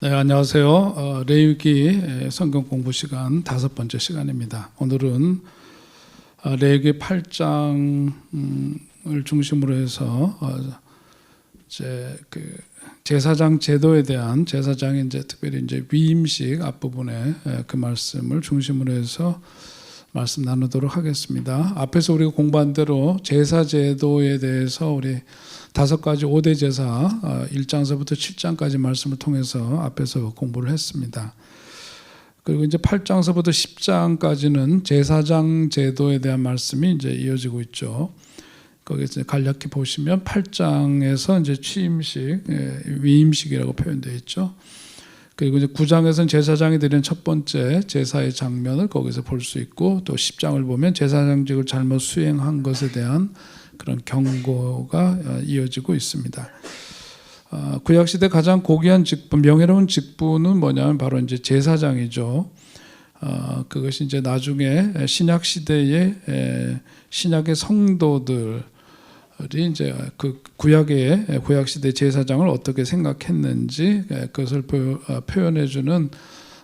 네, 안녕하세요. 레위기 성경 공부 시간 5번째 시간입니다. 오늘은 레위기 8장을 중심으로 해서 이제 그 제사장 제도에 대한 제사장의 특별히 위임식 앞부분에 그 말씀을 중심으로 해서 말씀 나누도록 하겠습니다. 앞에서 우리가 공부한 대로 제사 제도에 대해서 우리 5가지 5대 제사 1장서부터 7장까지 말씀을 통해서 앞에서 공부를 했습니다. 그리고 이제 8장서부터 10장까지는 제사장 제도에 대한 말씀이 이제 이어지고 있죠. 거기서 간략히 보시면 8장에서 이제 취임식, 위임식이라고 표현되어 있죠. 그리고 이제 9장에서는 제사장이 드리는 첫 번째 제사의 장면을 거기서 볼 수 있고, 또 10장을 보면 제사장직을 잘못 수행한 것에 대한 그런 경고가 이어지고 있습니다. 구약시대 가장 고귀한 직분, 명예로운 직분은 뭐냐면 바로 이제 제사장이죠. 그것이 이제 나중에 신약시대의 신약의 성도들이 이제 그 구약시대 제사장을 어떻게 생각했는지 그것을 표현해주는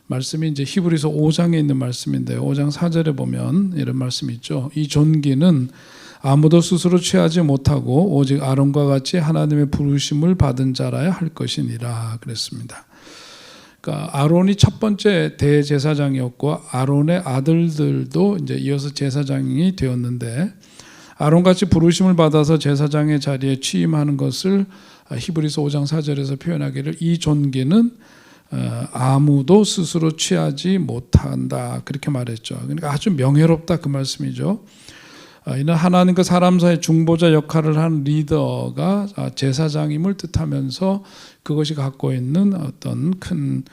말씀이 이제 히브리서 5장에 있는 말씀인데요. 5장 4절에 보면 이런 말씀이 있죠. 이 존귀는 아무도 스스로 취하지 못하고 오직 아론과 같이 하나님의 부르심을 받은 자라야 할 것이니라 그랬습니다. 그러니까 아론이 첫 번째 대제사장이었고 아론의 아들들도 이제 이어서 제사장이 되었는데, 아론같이 부르심을 받아서 제사장의 자리에 취임하는 것을 히브리서 5장 4절에서 표현하기를 이 존귀는 아무도 스스로 취하지 못한다 그렇게 말했죠. 그러니까 아주 명예롭다 그 말씀이죠. 이는 하나님과 사람 사이 중보자 역할을 하는 리더가 제사장임을 뜻하면서 그것이 갖고 있는 어떤 큰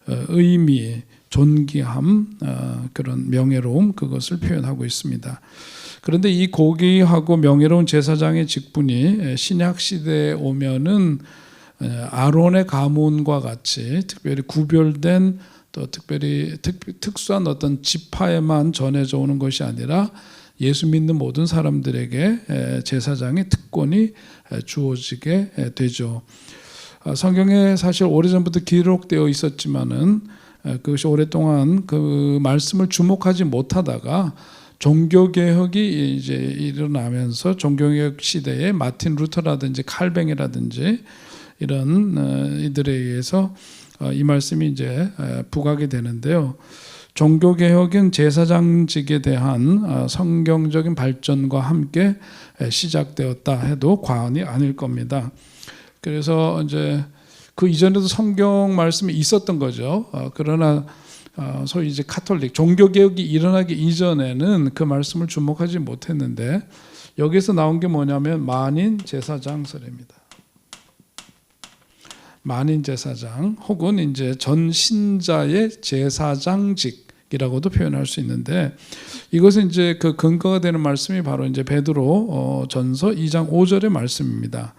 의미, 존귀함, 그런 명예로움, 그것을 표현하고 있습니다. 그런데 이 고귀하고 명예로운 제사장의 직분이 신약 시대에 오면은 아론의 가문과 같이 특별히 구별된, 또 특별히 특수한 어떤 지파에만 전해져 오는 것이 아니라 예수 믿는 모든 사람들에게 제사장의 특권이 주어지게 되죠. 성경에 사실 오래전부터 기록되어 있었지만은 그것이 오랫동안 그 말씀을 주목하지 못하다가 종교개혁이 이제 일어나면서 종교개혁 시대에 마틴 루터라든지 칼뱅이라든지 이런 이들에 의해서 이 말씀이 이제 부각이 되는데요. 종교개혁은 제사장직에 대한 성경적인 발전과 함께 시작되었다 해도 과언이 아닐 겁니다. 그래서 이제 그 이전에도 성경 말씀이 있었던 거죠. 그러나 소위 이제 카톨릭 종교개혁이 일어나기 이전에는 그 말씀을 주목하지 못했는데, 여기서 나온 게 뭐냐면 만인 제사장설입니다. 만인 제사장 혹은 이제 전 신자의 제사장직이라고도 표현할 수 있는데, 이것은 이제 그 근거가 되는 말씀이 바로 이제 베드로 전서 2장 5절의 말씀입니다.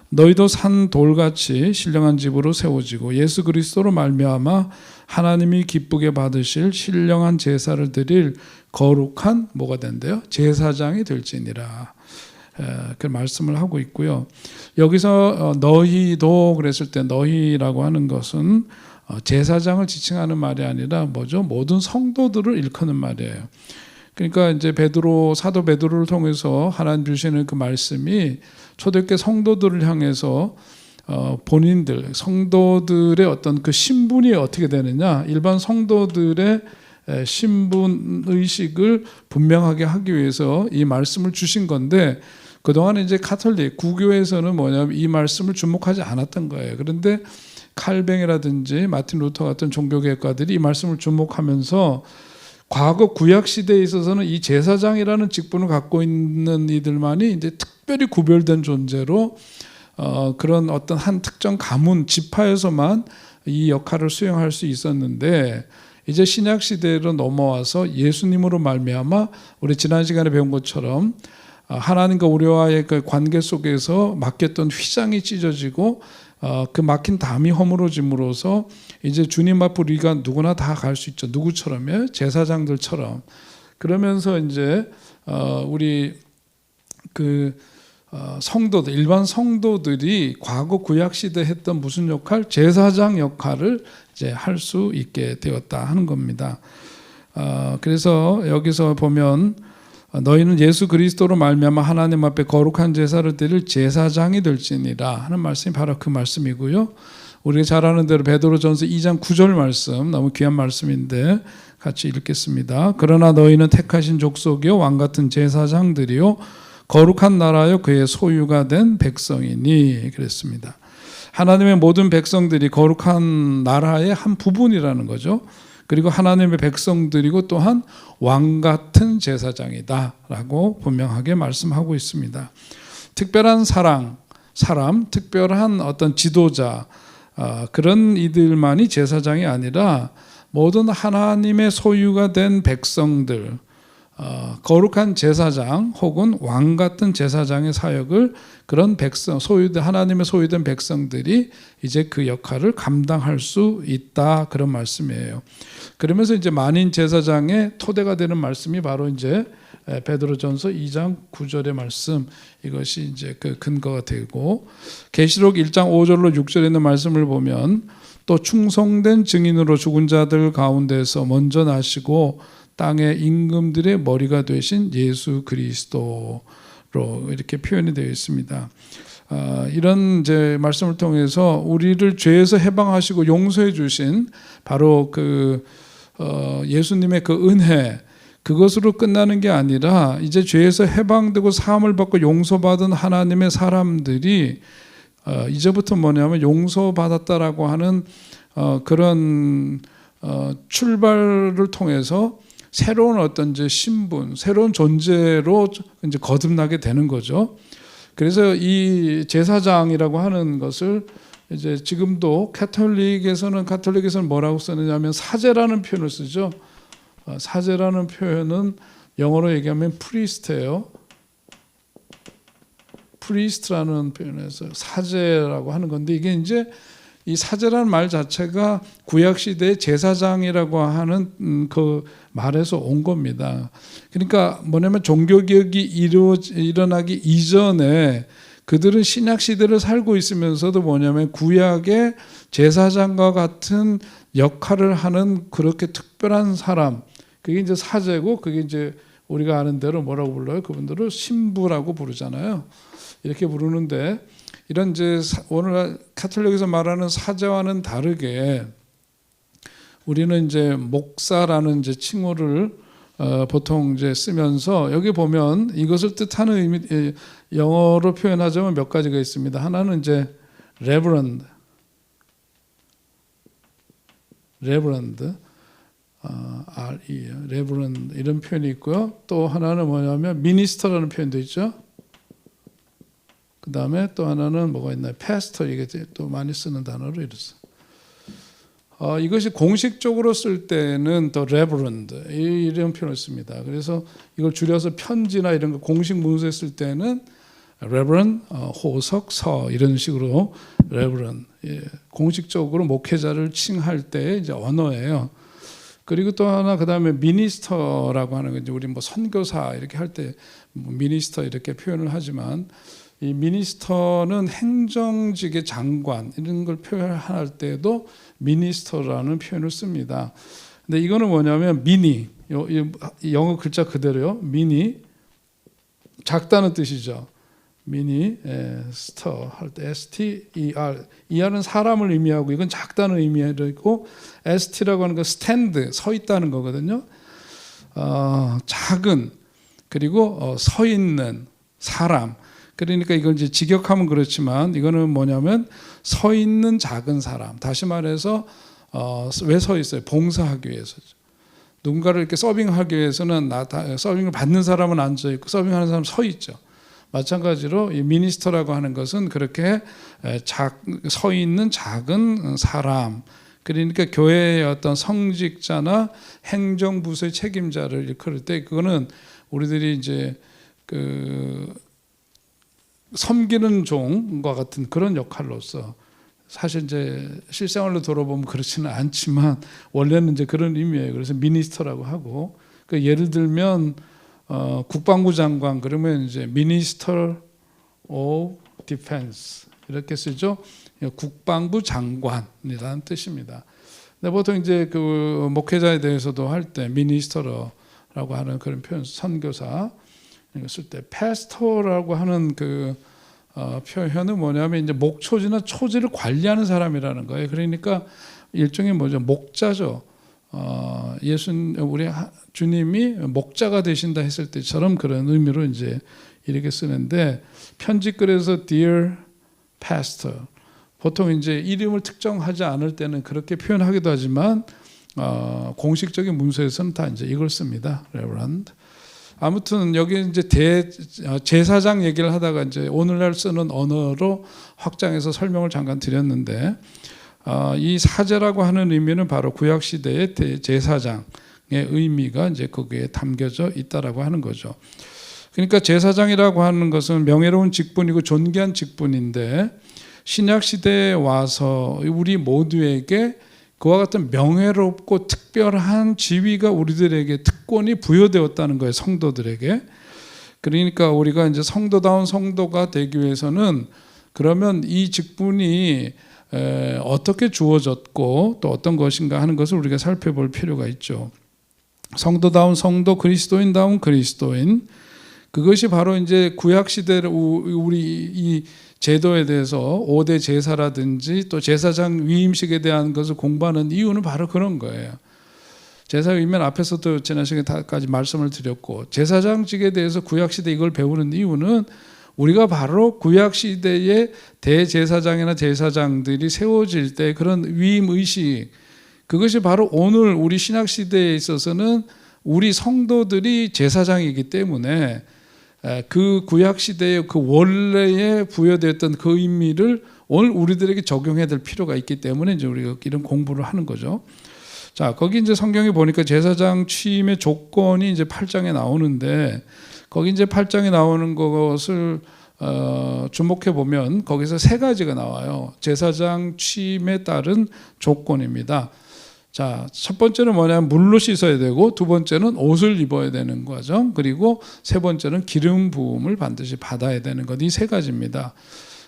너희도 산 돌같이 신령한 집으로 세워지고 예수 그리스도로 말미암아 하나님이 기쁘게 받으실 신령한 제사를 드릴 거룩한 뭐가 된대요? 제사장이 될지니라. 그 말씀을 하고 있고요. 여기서 너희도 그랬을 때 너희라고 하는 것은 제사장을 지칭하는 말이 아니라 뭐죠? 모든 성도들을 일컫는 말이에요. 그러니까 이제 사도 베드로를 통해서 하나님 주시는 그 말씀이 초대교회 성도들을 향해서 본인들 성도들의 어떤 그 신분이 어떻게 되느냐, 일반 성도들의 신분 의식을 분명하게 하기 위해서 이 말씀을 주신 건데, 그동안 이제 카톨릭 구교에서는 뭐냐면 이 말씀을 주목하지 않았던 거예요. 그런데 칼뱅이라든지 마틴 루터 같은 종교개혁가들이 이 말씀을 주목하면서 과거 구약 시대에 있어서는 이 제사장이라는 직분을 갖고 있는 이들만이 이제 특별히 구별된 존재로 그런 어떤 한 특정 가문 지파에서만 이 역할을 수행할 수 있었는데, 이제 신약 시대로 넘어와서 예수님으로 말미암아 우리 지난 시간에 배운 것처럼 하나님과 우리와의 그 관계 속에서 막혔던 휘장이 찢어지고 그 막힌 담이 허물어짐으로써 이제 주님 앞으로 우리가 누구나 다 갈 수 있죠. 누구처럼요? 제사장들처럼. 그러면서 이제 우리 그 성도들, 일반 성도들이 과거 구약 시대에 했던 무슨 역할? 제사장 역할을 이제 할 수 있게 되었다 하는 겁니다. 그래서 여기서 보면 너희는 예수 그리스도로 말미암아 하나님 앞에 거룩한 제사를 드릴 제사장이 될지니라 하는 말씀이 바로 그 말씀이고요. 우리가 잘 아는 대로 베드로전서 2장 9절 말씀, 너무 귀한 말씀인데 같이 읽겠습니다. 그러나 너희는 택하신 족속이요 왕 같은 제사장들이요 거룩한 나라요 그의 소유가 된 백성이니 그랬습니다. 하나님의 모든 백성들이 거룩한 나라의 한 부분이라는 거죠. 그리고 하나님의 백성들이고 또한 왕 같은 제사장이다라고 분명하게 말씀하고 있습니다. 특별한 사람, 특별한 어떤 지도자, 그런 이들만이 제사장이 아니라 모든 하나님의 소유가 된 백성들, 거룩한 제사장 혹은 왕 같은 제사장의 사역을 그런 백성, 하나님의 소유된 백성들이 이제 그 역할을 감당할 수 있다 그런 말씀이에요. 그러면서 이제 만인 제사장의 토대가 되는 말씀이 바로 이제 베드로전서 2장 9절의 말씀, 이것이 이제 그 근거가 되고, 계시록 1장 5절로 6절에 있는 말씀을 보면 또 충성된 증인으로 죽은 자들 가운데서 먼저 나시고 땅의 임금들의 머리가 되신 예수 그리스도로 이렇게 표현이 되어 있습니다. 이런 이제 말씀을 통해서 우리를 죄에서 해방하시고 용서해 주신 바로 그 예수님의 그 은혜, 그것으로 끝나는 게 아니라 이제 죄에서 해방되고 사함을 받고 용서받은 하나님의 사람들이 이제부터 뭐냐면 용서받았다라고 하는 그런 출발을 통해서 새로운 어떤 이제 신분, 새로운 존재로 이제 거듭나게 되는 거죠. 그래서 이 제사장이라고 하는 것을 이제 지금도 가톨릭에서는 뭐라고 쓰느냐면 사제라는 표현을 쓰죠. 사제라는 표현은 영어로 얘기하면 프리스트예요. 프리스트라는 표현에서 사제라고 하는 건데, 이게 이제 이 사제라는 말 자체가 구약 시대의 제사장이라고 하는 그 말에서 온 겁니다. 그러니까 뭐냐면 종교개혁이 일어나기 이전에 그들은 신약 시대를 살고 있으면서도 뭐냐면 구약의 제사장과 같은 역할을 하는 그렇게 특별한 사람, 그게 이제 사제고, 그게 이제 우리가 아는 대로 뭐라고 불러요? 그분들을 신부라고 부르잖아요. 이렇게 부르는데, 이런 이제 오늘 가톨릭에서 말하는 사제와는 다르게 우리는 이제 목사라는 이제 칭호를 보통 이제 쓰면서, 여기 보면 이것을 뜻하는 의미, 영어로 표현하자면 몇 가지가 있습니다. 하나는 이제 reverend, reverend 이런 표현이 있고요. 또 하나는 뭐냐면 minister라는 표현도 있죠. 그 다음에 또 하나는 뭐가 있나요? pastor, 이게 또 많이 쓰는 단어로 이랬어요. 이것이 공식적으로 쓸 때는 더 reverend 이런 표현을 씁니다. 그래서 이걸 줄여서 편지나 이런 거 공식 문서에 쓸 때는 reverend, 호석, 서 이런 식으로 reverend, 공식적으로 목회자를 칭할 때의 이제 언어예요. 그리고 또 하나 그 다음에 minister라고 하는 건 이제 우리 뭐 선교사 이렇게 할 때 minister 이렇게 표현을 하지만, 이 미니스터는 행정직의 장관 이런 걸 표현할 때도 미니스터라는 표현을 씁니다. 근데 이거는 뭐냐면 미니, 영어 글자 그대로요. 미니, 작다는 뜻이죠. 미니 스터 할 때 STER, ER은 사람을 의미하고 이건 작다는 의미도 있고, ST라고 하는 건 스탠드, 서 있다는 거거든요. 작은, 그리고 서 있는 사람. 그러니까 이걸 이제 직역하면 그렇지만, 이거는 뭐냐면 서 있는 작은 사람. 다시 말해서 왜 서 있어요? 봉사하기 위해서죠. 누군가를 이렇게 서빙하기 위해서는 서빙을 받는 사람은 앉아 있고 서빙하는 사람은 서 있죠. 마찬가지로 이 미니스터라고 하는 것은 그렇게 서 있는 작은 사람. 그러니까 교회의 어떤 성직자나 행정부서의 책임자를 일컬을 때, 그거는 우리들이 이제 그 섬기는 종과 같은 그런 역할로서, 사실 이제 실생활로 돌아보면 그렇지는 않지만 원래는 이제 그런 의미예요. 그래서 미니스터라고 하고, 그 예를 들면 국방부 장관 그러면 이제 미니스터 of Defense 이렇게 쓰죠. 국방부 장관이라는 뜻입니다. 근데 보통 이제 그 목회자에 대해서도 할 때 미니스터라고 하는 그런 표현, 선교사 이거 쓸 때 패스터라고 하는 그 표현은 뭐냐면 이제 목초지나 초지를 관리하는 사람이라는 거예요. 그러니까 일종의 뭐죠? 목자죠. 우리 주님이 목자가 되신다 했을 때처럼 그런 의미로 이제 이렇게 쓰는데 편지글에서 Dear Pastor 보통 이제 이름을 특정하지 않을 때는 그렇게 표현하기도 하지만 공식적인 문서에서는 다 이제 이걸 씁니다. Reverend. 아무튼 여기 이제 제사장 얘기를 하다가 이제 오늘날 쓰는 언어로 확장해서 설명을 잠깐 드렸는데 이 사제라고 하는 의미는 바로 구약 시대의 제사장의 의미가 이제 거기에 담겨져 있다라고 하는 거죠. 그러니까 제사장이라고 하는 것은 명예로운 직분이고 존귀한 직분인데 신약 시대에 와서 우리 모두에게 그와 같은 명예롭고 특별한 지위가 우리들에게 특권이 부여되었다는 거예요. 성도들에게. 그러니까 우리가 이제 성도다운 성도가 되기 위해서는 그러면 이 직분이 어떻게 주어졌고 또 어떤 것인가 하는 것을 우리가 살펴볼 필요가 있죠. 성도다운 성도, 그리스도인다운 그리스도인. 그것이 바로 이제 구약 시대 우리 이 제도에 대해서 5대 제사라든지 또 제사장 위임식에 대한 것을 공부하는 이유는 바로 그런 거예요. 제사 위임은 앞에서도 지난 시간까지 말씀을 드렸고 제사장직에 대해서 구약 시대 이걸 배우는 이유는 우리가 바로 구약 시대의 대제사장이나 제사장들이 세워질 때 그런 위임 의식 그것이 바로 오늘 우리 신약 시대에 있어서는 우리 성도들이 제사장이기 때문에 그 구약 시대의 그 원래에 부여되었던 그 의미를 오늘 우리들에게 적용해야 될 필요가 있기 때문에 이제 우리가 이런 공부를 하는 거죠. 자, 거기 이제 성경에 보니까 제사장 취임의 조건이 이제 8장에 나오는데 거기 이제 8장에 나오는 것을 주목해 보면 거기서 세 가지가 나와요. 제사장 취임에 따른 조건입니다. 자, 첫 번째는 뭐냐면 물로 씻어야 되고 두 번째는 옷을 입어야 되는 거죠. 그리고 세 번째는 기름 부음을 반드시 받아야 되는 것. 이 세 가지입니다.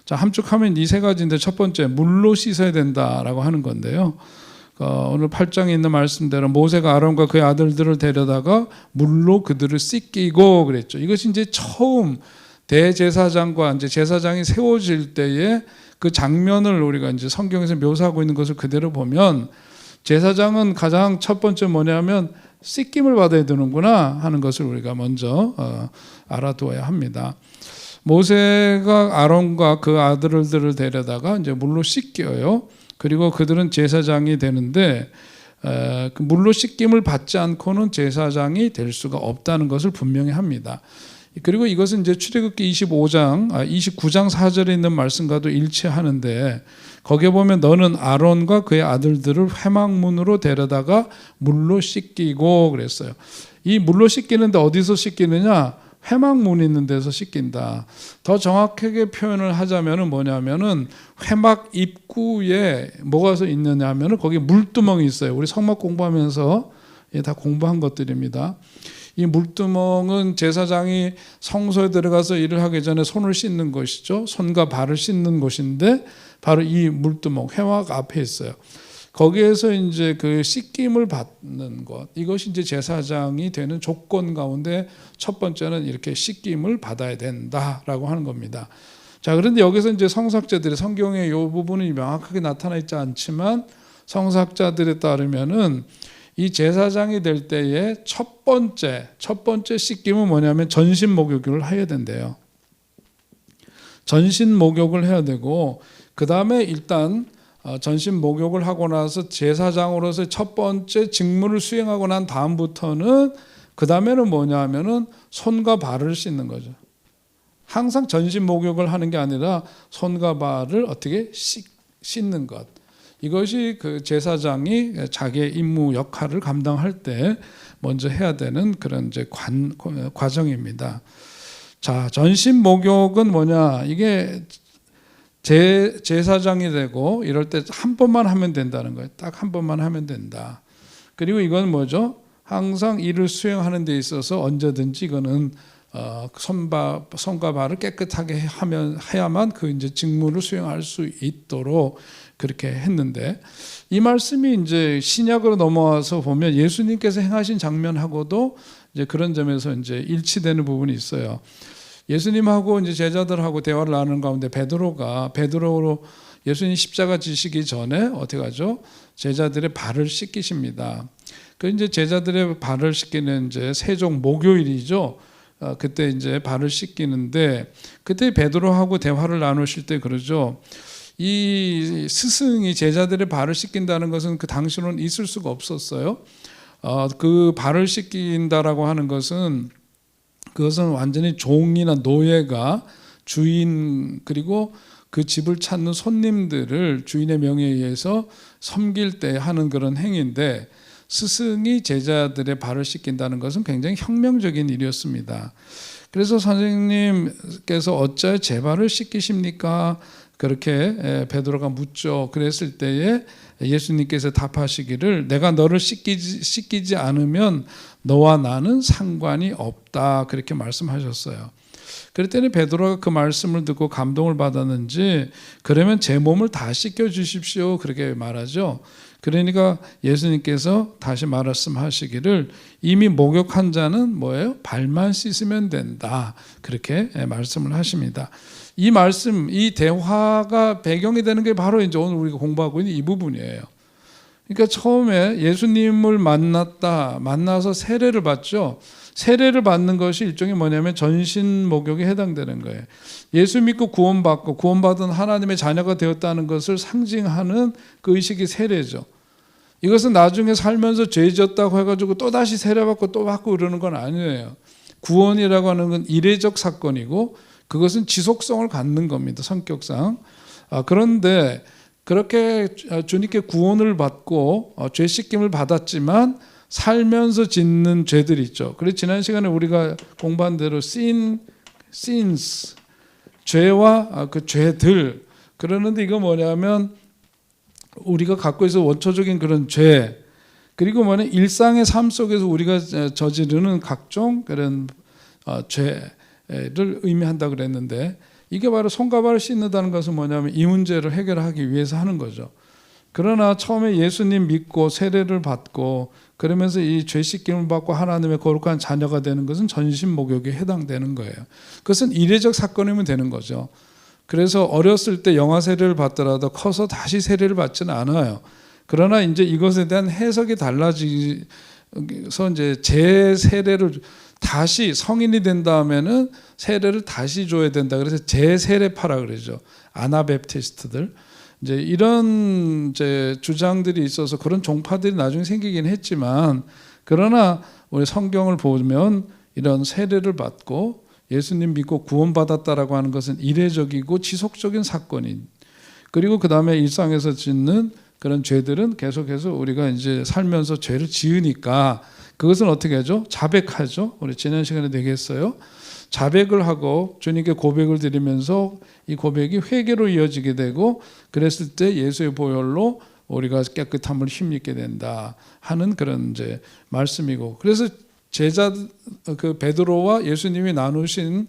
자, 함축하면 이 세 가지인데 첫 번째 물로 씻어야 된다라고 하는 건데요. 오늘 8장에 있는 말씀대로 모세가 아론과 그의 아들들을 데려다가 물로 그들을 씻기고 그랬죠. 이것이 이제 처음 대제사장과 이제 제사장이 세워질 때의 그 장면을 우리가 이제 성경에서 묘사하고 있는 것을 그대로 보면 제사장은 가장 첫 번째 뭐냐면 씻김을 받아야 되는구나 하는 것을 우리가 먼저 알아두어야 합니다. 모세가 아론과 그 아들들을 데려다가 이제 물로 씻겨요. 그리고 그들은 제사장이 되는데 그 물로 씻김을 받지 않고는 제사장이 될 수가 없다는 것을 분명히 합니다. 그리고 이것은 이제 출애굽기 29장 4절에 있는 말씀과도 일치하는데 거기에 보면 너는 아론과 그의 아들들을 회막문으로 데려다가 물로 씻기고 그랬어요. 이 물로 씻기는데 어디서 씻기느냐? 회막문 있는 데서 씻긴다. 더 정확하게 표현을 하자면은 뭐냐면은 회막 입구에 뭐가 있느냐 하면은 거기 물두멍이 있어요. 우리 성막 공부하면서 다 공부한 것들입니다. 이 물두멍은 제사장이 성소에 들어가서 일을 하기 전에 손을 씻는 것이죠. 손과 발을 씻는 곳인데 바로 이 물두멍 회막 앞에 있어요. 거기에서 이제 그 씻김을 받는 것, 이것이 이제 제사장이 되는 조건 가운데 첫 번째는 이렇게 씻김을 받아야 된다라고 하는 겁니다. 자, 그런데 여기서 이제 성사학자들이 성경에 이 부분이 명확하게 나타나 있지 않지만 성사학자들에 따르면은 이 제사장이 될 때의 첫 번째 씻김은 뭐냐면 전신 목욕을 해야 된대요. 전신 목욕을 해야 되고 그 다음에 일단 전신 목욕을 하고 나서 제사장으로서 첫 번째 직무를 수행하고 난 다음부터는 그 다음에는 뭐냐 하면은 손과 발을 씻는 거죠. 항상 전신 목욕을 하는 게 아니라 손과 발을 어떻게 씻는 것. 이것이 그 제사장이 자기의 임무 역할을 감당할 때 먼저 해야 되는 그런 이제 과정입니다. 자, 전신 목욕은 뭐냐? 이게 제사장이 되고 이럴 때 한 번만 하면 된다는 거예요. 딱 한 번만 하면 된다. 그리고 이건 뭐죠? 항상 일을 수행하는 데 있어서 언제든지 이거는 손과 발을 깨끗하게 해야만 그 이제 직무를 수행할 수 있도록 그렇게 했는데, 이 말씀이 이제 신약으로 넘어와서 보면 예수님께서 행하신 장면하고도 이제 그런 점에서 이제 일치되는 부분이 있어요. 예수님하고 이제 제자들하고 대화를 나누는 가운데 베드로로 예수님 십자가 지시기 전에 어떻게 하죠? 제자들의 발을 씻기십니다. 그 이제 제자들의 발을 씻기는 이제 세종 목요일이죠. 그때 이제 발을 씻기는데, 그때 베드로하고 대화를 나누실 때 그러죠. 이 스승이 제자들의 발을 씻긴다는 것은 그 당시로는 있을 수가 없었어요. 그 발을 씻긴다라고 하는 것은, 그것은 완전히 종이나 노예가 주인 그리고 그 집을 찾는 손님들을 주인의 명예에 의해서 섬길 때 하는 그런 행위인데, 스승이 제자들의 발을 씻긴다는 것은 굉장히 혁명적인 일이었습니다. 그래서 선생님께서 어찌하여 제 발을 씻기십니까? 그렇게 베드로가 묻죠. 그랬을 때에 예수님께서 답하시기를, 내가 너를 씻기지 않으면 너와 나는 상관이 없다, 그렇게 말씀하셨어요. 그랬더니 베드로가 그 말씀을 듣고 감동을 받았는지, 그러면 제 몸을 다 씻겨 주십시오, 그렇게 말하죠. 그러니까 예수님께서 다시 말씀하시기를, 이미 목욕한 자는 뭐예요? 발만 씻으면 된다, 그렇게 말씀을 하십니다. 이 말씀, 이 대화가 배경이 되는 게 바로 이제 오늘 우리가 공부하고 있는 이 부분이에요. 그러니까 처음에 예수님을 만나서 세례를 받죠. 세례를 받는 것이 일종의 뭐냐면 전신 목욕에 해당되는 거예요. 예수 믿고 구원받고 구원받은 하나님의 자녀가 되었다는 것을 상징하는 그 의식이 세례죠. 이것은 나중에 살면서 죄 지었다고 해가지고 또다시 세례받고 또 받고 그러는 건 아니에요. 구원이라고 하는 건 이례적 사건이고, 그것은 지속성을 갖는 겁니다, 성격상. 그런데 그렇게 주님께 구원을 받고 죄 씻김을 받았지만 살면서 짓는 죄들이 있죠. 그래서 지난 시간에 우리가 공부한 대로 sins, 죄와 그 죄들, 그러는데 이거 뭐냐면 우리가 갖고 있어 원초적인 그런 죄, 그리고 일상의 삶 속에서 우리가 저지르는 각종 그런 죄를 의미한다 그랬는데, 이게 바로 손과 발을 씻는다는 것은 뭐냐면 이 문제를 해결하기 위해서 하는 거죠. 그러나 처음에 예수님 믿고 세례를 받고 그러면서 이 죄 씻김을 받고 하나님의 거룩한 자녀가 되는 것은 전신 목욕에 해당되는 거예요. 그것은 이례적 사건이면 되는 거죠. 그래서 어렸을 때 영아 세례를 받더라도 커서 다시 세례를 받지는 않아요. 그러나 이제 이것에 대한 해석이 달라지서 이제 재세례를 다시 성인이 된 다음에는 세례를 다시 줘야 된다. 그래서 재세례파라 그러죠. 아나베프티스트들. 이제 이런 이제 주장들이 있어서 그런 종파들이 나중에 생기긴 했지만, 그러나 우리 성경을 보면 이런 세례를 받고 예수님 믿고 구원받았다라고 하는 것은 이례적이고 지속적인 사건인, 그리고 그 다음에 일상에서 짓는 그런 죄들은 계속해서 우리가 이제 살면서 죄를 지으니까 그것은 어떻게 하죠? 자백하죠. 우리 지난 시간에 얘기했어요. 자백을 하고 주님께 고백을 드리면서 이 고백이 회개로 이어지게 되고, 그랬을 때 예수의 보혈로 우리가 깨끗함을 힘입게 된다 하는 그런 이제 말씀이고, 그래서 제자 그 베드로와 예수님이 나누신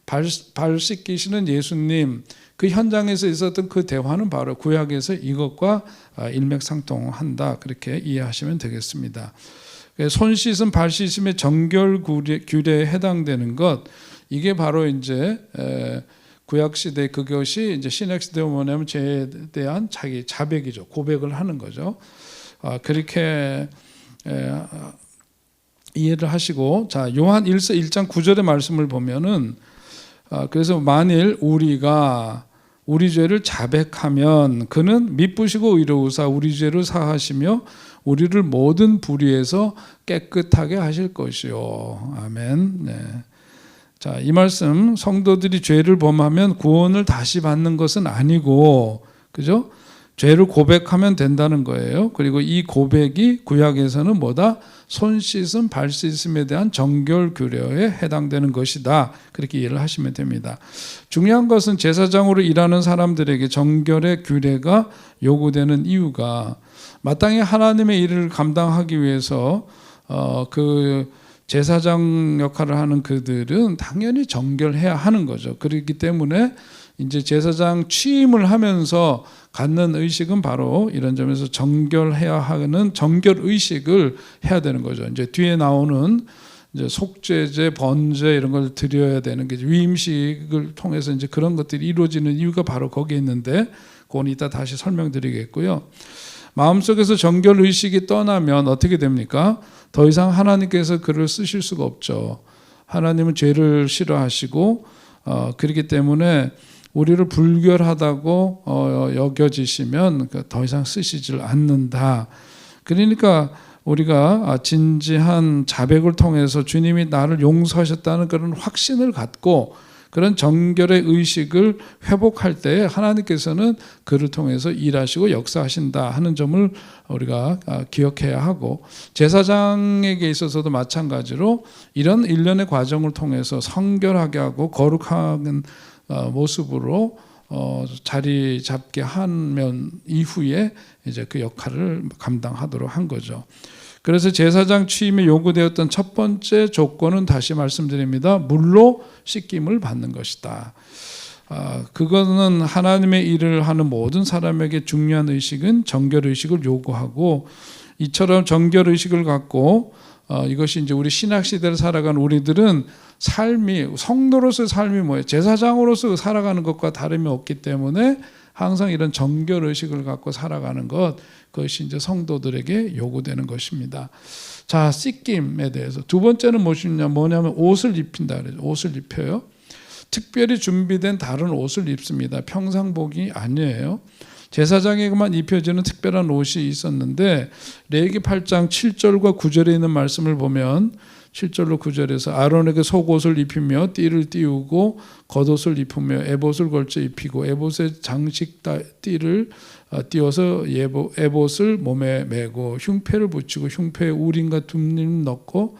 발 씻기시는 예수님, 그 현장에서 있었던 그 대화는 바로 구약에서 이것과 일맥상통한다, 그렇게 이해하시면 되겠습니다. 손 씻음, 발 씻음의 정결 규례에 해당되는 것, 이게 바로 이제 구약 시대 그것이 이제 신약 시대에 뭐냐면 죄에 대한 자기 자백이죠. 고백을 하는 거죠. 그렇게 이해를 하시고, 자, 요한 1서 1장 9절의 말씀을 보면은, 그래서 만일 우리가 우리 죄를 자백하면 그는 미쁘시고 의로우사 우리 죄를 사하시며 우리를 모든 불의에서 깨끗하게 하실 것이요. 아멘. 네. 자, 이 말씀, 성도들이 죄를 범하면 구원을 다시 받는 것은 아니고, 그죠? 죄를 고백하면 된다는 거예요. 그리고 이 고백이 구약에서는 뭐다? 손 씻음, 발 씻음에 대한 정결 규례에 해당되는 것이다. 그렇게 이해를 하시면 됩니다. 중요한 것은 제사장으로 일하는 사람들에게 정결의 규례가 요구되는 이유가, 마땅히 하나님의 일을 감당하기 위해서 그 제사장 역할을 하는 그들은 당연히 정결해야 하는 거죠. 그렇기 때문에 이제 제사장 취임을 하면서 갖는 의식은 바로 이런 점에서 정결해야 하는 정결 의식을 해야 되는 거죠. 이제 뒤에 나오는 이제 속죄제, 번제 이런 걸 드려야 되는 게 위임식을 통해서 이제 그런 것들이 이루어지는 이유가 바로 거기에 있는데 그건 이따 다시 설명드리겠고요. 마음속에서 정결 의식이 떠나면 어떻게 됩니까? 더 이상 하나님께서 그를 쓰실 수가 없죠. 하나님은 죄를 싫어하시고 그렇기 때문에 우리를 불결하다고 여겨지시면 더 이상 쓰시질 않는다. 그러니까 우리가 진지한 자백을 통해서 주님이 나를 용서하셨다는 그런 확신을 갖고 그런 정결의 의식을 회복할 때 하나님께서는 그를 통해서 일하시고 역사하신다 하는 점을 우리가 기억해야 하고, 제사장에게 있어서도 마찬가지로 이런 일련의 과정을 통해서 성결하게 하고 거룩한 모습으로 자리 잡게 하면 이후에 이제 그 역할을 감당하도록 한 거죠. 그래서 제사장 취임에 요구되었던 첫 번째 조건은 다시 말씀드립니다. 물로 씻김을 받는 것이다. 그거는 하나님의 일을 하는 모든 사람에게 중요한 의식은 정결의식을 요구하고, 이처럼 정결의식을 갖고 이것이 이제 우리 신학시대를 살아가는 우리들은 삶이, 성도로서의 삶이 뭐예요? 제사장으로서 살아가는 것과 다름이 없기 때문에 항상 이런 정결의식을 갖고 살아가는 것, 그것이 이제 성도들에게 요구되는 것입니다. 자, 씻김에 대해서 두 번째는 뭐냐면 옷을 입힌다 그래요. 옷을 입혀요. 특별히 준비된 다른 옷을 입습니다. 평상복이 아니에요. 제사장에게만 입혀지는 특별한 옷이 있었는데, 레위기 8장 7절과 9절에 있는 말씀을 보면 7절로 9절에서 아론에게 속옷을 입히며 띠를 띄우고 겉옷을 입히며 에봇을 걸쳐 입히고 에봇의 장식 띠를 띄워서 에봇을 몸에 메고 흉패를 붙이고 흉패에 우림과 둠림 넣고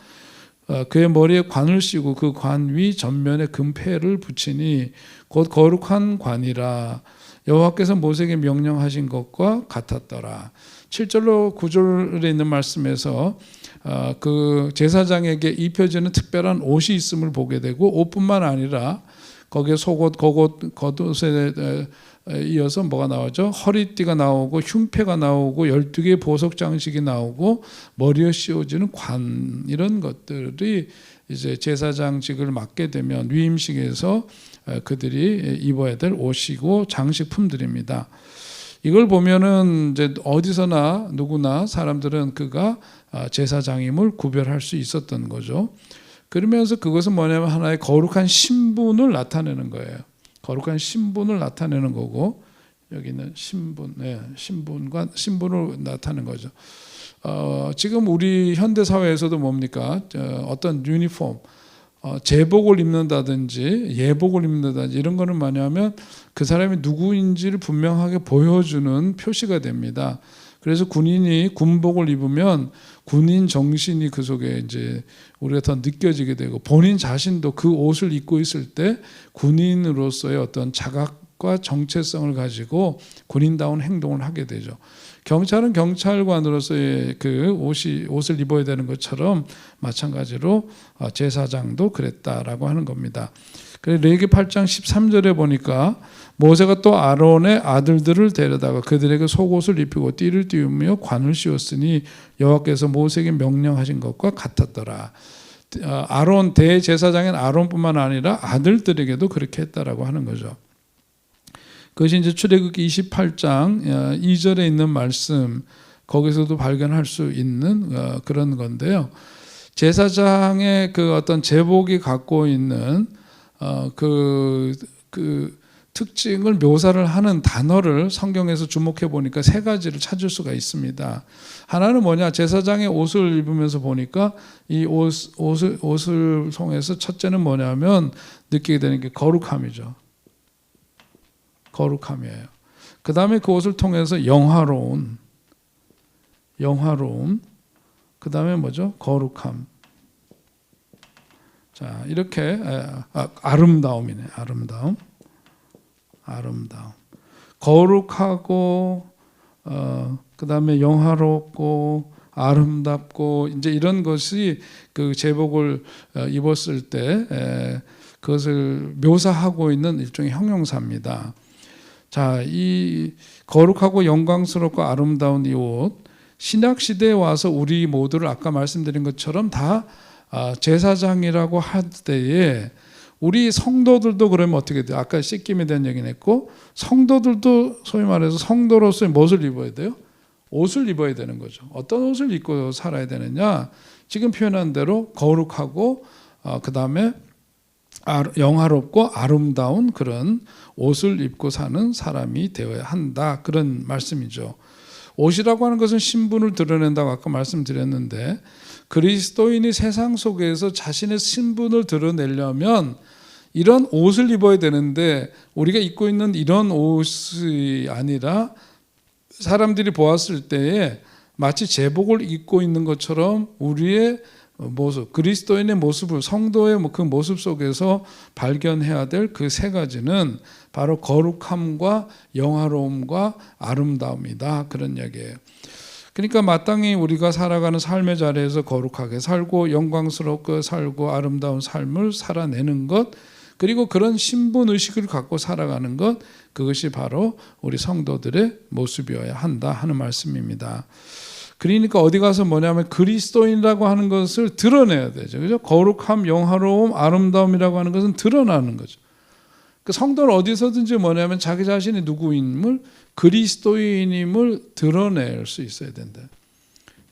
그의 머리에 관을 씌우고 그 관 위 전면에 금패를 붙이니 곧 거룩한 관이라 여호와께서 모세에게 명령하신 것과 같았더라. 7절로 9절에 있는 말씀에서 그 제사장에게 입혀지는 특별한 옷이 있음을 보게 되고, 옷뿐만 아니라 거기에 속옷, 겉옷에 이어서 뭐가 나오죠? 허리띠가 나오고 흉패가 나오고 12개의 보석 장식이 나오고 머리에 씌워지는 관, 이런 것들이 이제 제사장직을 맡게 되면 위임식에서 그들이 입어야 될 옷이고 장식품들입니다. 이걸 보면은 이제 어디서나 누구나 사람들은 그가 제사장임을 구별할 수 있었던 거죠. 그러면서 그것은 뭐냐면 하나의 거룩한 신분을 나타내는 거예요. 거룩한 신분을 나타내는 거고, 여기는 신분, 신분을 나타내는 거죠. 지금 우리 현대 사회에서도 뭡니까? 어떤 유니폼, 제복을 입는다든지 예복을 입는다든지 이런 거는 뭐냐면 그 사람이 누구인지를 분명하게 보여주는 표시가 됩니다. 그래서 군인이 군복을 입으면 군인 정신이 그 속에 이제 우리가 더 느껴지게 되고, 본인 자신도 그 옷을 입고 있을 때 군인으로서의 어떤 자각과 정체성을 가지고 군인다운 행동을 하게 되죠. 경찰은 경찰관으로서의 그 옷을 입어야 되는 것처럼 마찬가지로 제사장도 그랬다라고 하는 겁니다. 그래서 레위기 8장 13절에 보니까 모세가 또 아론의 아들들을 데려다가 그들에게 속옷을 입히고 띠를 띄우며 관을 씌웠으니 여호와께서 모세에게 명령하신 것과 같았더라. 아론, 대제사장인 아론뿐만 아니라 아들들에게도 그렇게 했다라고 하는 거죠. 그것이 이제 출애굽기 28장 2절에 있는 말씀, 거기서도 발견할 수 있는 그런 건데요. 제사장의 그 어떤 제복이 갖고 있는 그 특징을 묘사를 하는 단어를 성경에서 주목해 보니까 세 가지를 찾을 수가 있습니다. 하나는 뭐냐? 제사장의 옷을 입으면서 보니까 이 옷을 통해서 첫째는 뭐냐면 느끼게 되는 게 거룩함이죠. 거룩함이에요. 그 다음에 그 옷을 통해서 영화로움. 그 다음에 뭐죠? 거룩함. 자, 이렇게 아름다움이네. 아름다움. 거룩하고 그 다음에 영화롭고 아름답고 이제 이런 것이 그 제복을 입었을 때 그것을 묘사하고 있는 일종의 형용사입니다. 자, 이 거룩하고 영광스럽고 아름다운 이 옷, 신약 시대에 와서 우리 모두를 아까 말씀드린 것처럼 다 제사장이라고 할 때에 우리 성도들도 그러면 어떻게 돼요? 아까 씻김에 대한 얘기는 했고, 성도들도 소위 말해서 성도로서의 무엇을 입어야 돼요? 옷을 입어야 되는 거죠. 어떤 옷을 입고 살아야 되느냐? 지금 표현한 대로 거룩하고 그 다음에 영화롭고 아름다운 그런 옷을 입고 사는 사람이 되어야 한다, 그런 말씀이죠. 옷이라고 하는 것은 신분을 드러낸다고 아까 말씀드렸는데, 그리스도인이 세상 속에서 자신의 신분을 드러내려면 이런 옷을 입어야 되는데, 우리가 입고 있는 이런 옷이 아니라 사람들이 보았을 때에 마치 제복을 입고 있는 것처럼 우리의 모습, 그리스도인의 모습을, 성도의 그 모습 속에서 발견해야 될 그 세 가지는 바로 거룩함과 영화로움과 아름다움이다, 그런 얘기예요. 그러니까 마땅히 우리가 살아가는 삶의 자리에서 거룩하게 살고 영광스럽게 살고 아름다운 삶을 살아내는 것, 그리고 그런 신분의식을 갖고 살아가는 것, 그것이 바로 우리 성도들의 모습이어야 한다 하는 말씀입니다. 그러니까 어디 가서 뭐냐면 그리스도인이라고 하는 것을 드러내야 되죠. 그죠? 거룩함, 영화로움, 아름다움이라고 하는 것은 드러나는 거죠. 그 성도는 어디서든지 뭐냐면 자기 자신이 누구임을, 그리스도인임을 드러낼 수 있어야 된다.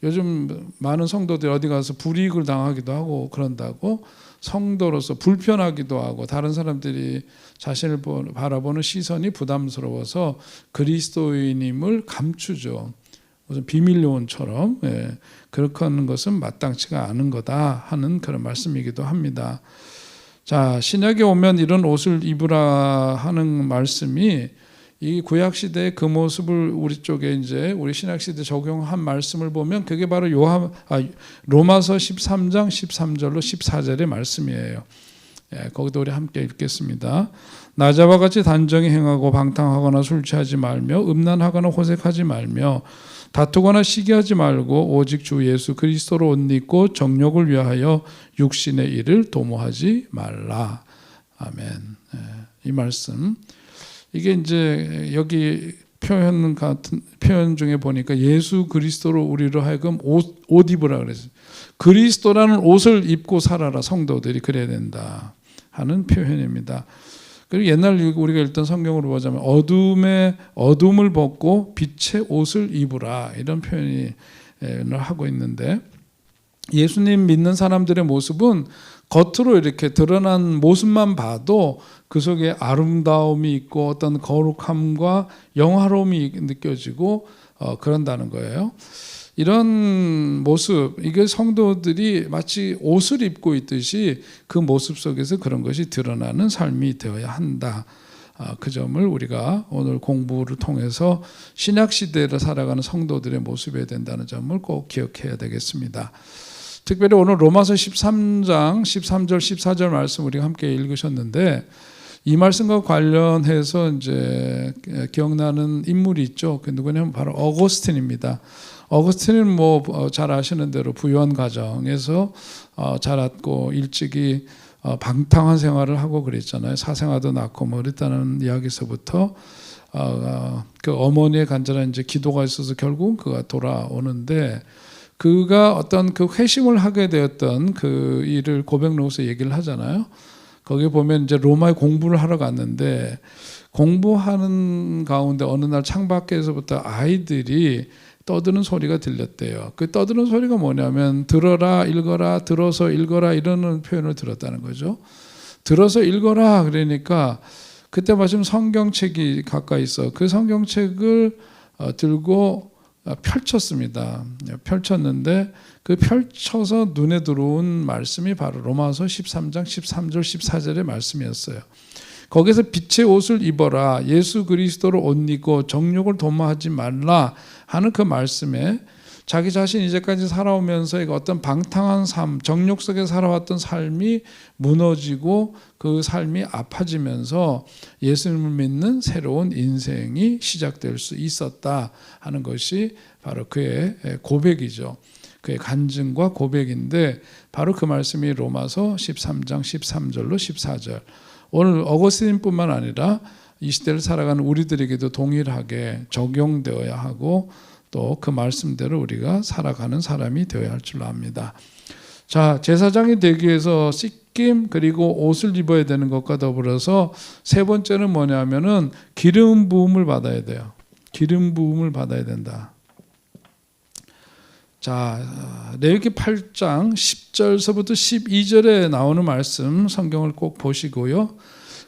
요즘 많은 성도들이 어디 가서 불이익을 당하기도 하고 그런다고 성도로서 불편하기도 하고 다른 사람들이 자신을 바라보는 시선이 부담스러워서 그리스도인임을 감추죠. 무슨 비밀 요원처럼. 그렇게 하는 것은 마땅치가 않은 거다 하는 그런 말씀이기도 합니다. 자, 신약에 오면 이런 옷을 입으라 하는 말씀이 이 구약 시대의 그 모습을 우리 쪽에 이제 우리 신약 시대 적용한 말씀을 보면 그게 바로 로마서 13장 13절로 14절의 말씀이에요. 거기도 우리 함께 읽겠습니다. 나자와 같이 단정히 행하고 방탕하거나 술 취하지 말며 음란하거나 호색하지 말며 다투거나 시기하지 말고 오직 주 예수 그리스도로 옷 입고 정욕을 위하여 육신의 일을 도모하지 말라. 아멘. 이 말씀, 이게 이제 여기 표현 중에 보니까 예수 그리스도로 우리로 하여금 옷 입으라 그랬어요. 그리스도라는 옷을 입고 살아라, 성도들이 그래야 된다 하는 표현입니다. 그리고 옛날 우리가 읽던 성경으로 보자면 어둠을 벗고 빛의 옷을 입으라, 이런 표현을 하고 있는데, 예수님 믿는 사람들의 모습은 겉으로 이렇게 드러난 모습만 봐도 그 속에 아름다움이 있고 어떤 거룩함과 영화로움이 느껴지고 그런다는 거예요. 이런 모습, 이게 성도들이 마치 옷을 입고 있듯이 그 모습 속에서 그런 것이 드러나는 삶이 되어야 한다. 그 점을 우리가 오늘 공부를 통해서 신약 시대를 살아가는 성도들의 모습이 된다는 점을 꼭 기억해야 되겠습니다. 특별히 오늘 로마서 13장 13절 14절 말씀 우리가 함께 읽으셨는데, 이 말씀과 관련해서 이제 기억나는 인물이 있죠. 그 누구냐면 바로 어거스틴입니다. 어거스틴은 뭐 잘 아시는 대로 부유한 가정에서 자랐고 일찍이 방탕한 생활을 하고 그랬잖아요. 사생아도 낳고 뭐 그랬다는 이야기에서부터 그 어머니의 간절한 이제 기도가 있어서 결국 그가 돌아오는데, 그가 어떤 그 회심을 하게 되었던 그 일을 고백록에서 얘기를 하잖아요. 거기 보면 이제 로마에 공부를 하러 갔는데, 공부하는 가운데 어느 날 창밖에서부터 아이들이 떠드는 소리가 들렸대요. 그 떠드는 소리가 뭐냐면 들어라, 읽어라, 들어서 읽어라 이러는 표현을 들었다는 거죠. 들어서 읽어라 그러니까 그때 마침 성경책이 가까이 있어. 그 성경책을 들고 펼쳤습니다. 펼쳤는데 그 펼쳐서 눈에 들어온 말씀이 바로 로마서 13장 13절 14절의 말씀이었어요. 거기서 빛의 옷을 입어라, 예수 그리스도로 옷 입고 정욕을 도모하지 말라 하는 그 말씀에 자기 자신이 이제까지 살아오면서 어떤 방탕한 삶, 정욕 속에 살아왔던 삶이 무너지고 그 삶이 아파지면서 예수님을 믿는 새로운 인생이 시작될 수 있었다 하는 것이 바로 그의 고백이죠. 그의 간증과 고백인데 바로 그 말씀이 로마서 13장 13절로 14절. 오늘 어거스틴뿐만 아니라 이 시대를 살아가는 우리들에게도 동일하게 적용되어야 하고 또 그 말씀대로 우리가 살아가는 사람이 되어야 할 줄로 압니다. 자, 제사장이 되기 위해서 씻김 그리고 옷을 입어야 되는 것과 더불어서 세 번째는 뭐냐면은 기름 부음을 받아야 돼요. 기름 부음을 받아야 된다. 자, 레위기 8장 10절서부터 12절에 나오는 말씀 성경을 꼭 보시고요.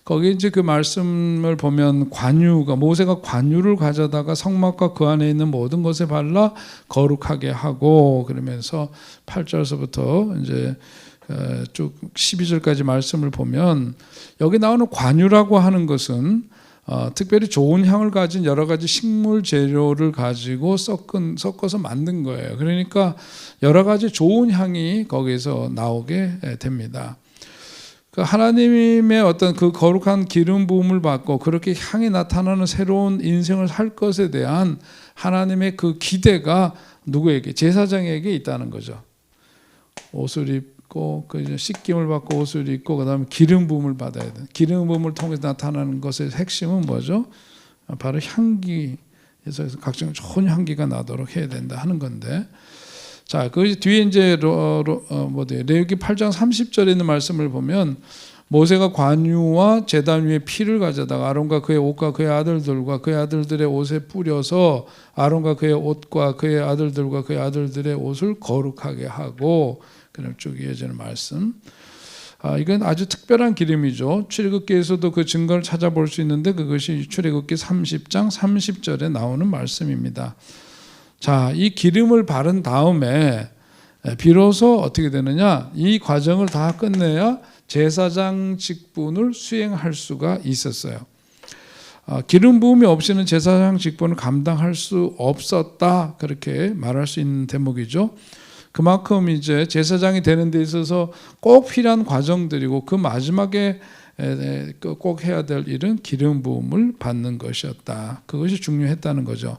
거기 이제 그 말씀을 보면 모세가 관유를 가져다가 성막과 그 안에 있는 모든 것에 발라 거룩하게 하고 그러면서 8절서부터 이제 쭉 12절까지 말씀을 보면 여기 나오는 관유라고 하는 것은 특별히 좋은 향을 가진 여러 가지 식물 재료를 가지고 섞어서 만든 거예요. 그러니까 여러 가지 좋은 향이 거기서 나오게 됩니다. 하나님의 어떤 그 거룩한 기름 부음을 받고 그렇게 향이 나타나는 새로운 인생을 살 것에 대한 하나님의 그 기대가 누구에게? 제사장에게 있다는 거죠. 옷을 입고 그 씻김을 받고 옷을 입고 그다음에 기름 부음을 받아야 돼. 기름 부음을 통해서 나타나는 것의 핵심은 뭐죠? 바로 향기에서 각종 좋은 향기가 나도록 해야 된다 하는 건데. 자, 그 뒤에 이제 레위기 8장 30절에 있는 말씀을 보면 모세가 관유와 제단 위에 피를 가져다가 아론과 그의 옷과 그의 아들들과 그의 아들들의 옷에 뿌려서 아론과 그의 옷과 그의 아들들과 그의 아들들의 옷을 거룩하게 하고 그럼 쭉 이어지는 말씀. 이건 아주 특별한 기름이죠. 출애굽기에서도 그 증거를 찾아볼 수 있는데 그것이 출애굽기 30장 30절에 나오는 말씀입니다. 자, 이 기름을 바른 다음에 비로소 어떻게 되느냐? 이 과정을 다 끝내야 제사장 직분을 수행할 수가 있었어요. 기름 부음이 없이는 제사장 직분을 감당할 수 없었다. 그렇게 말할 수 있는 대목이죠. 그만큼 이제 제사장이 되는 데 있어서 꼭 필요한 과정들이고 그 마지막에 꼭 해야 될 일은 기름 부음을 받는 것이었다. 그것이 중요했다는 거죠.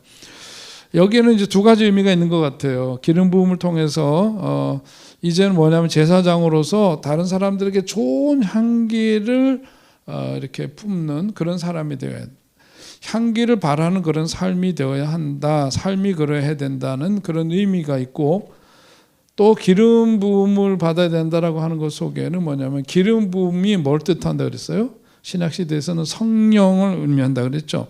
여기에는 이제 두 가지 의미가 있는 것 같아요. 기름 부음을 통해서 이제는 뭐냐면 제사장으로서 다른 사람들에게 좋은 향기를 이렇게 품는 그런 사람이 되어야 돼. 향기를 바라는 그런 삶이 되어야 한다. 삶이 그래야 된다는 그런 의미가 있고 또 기름 부음을 받아야 된다라고 하는 것 속에는 뭐냐면 기름 부음이 뭘 뜻한다 그랬어요? 신약 시대에서는 성령을 의미한다 그랬죠.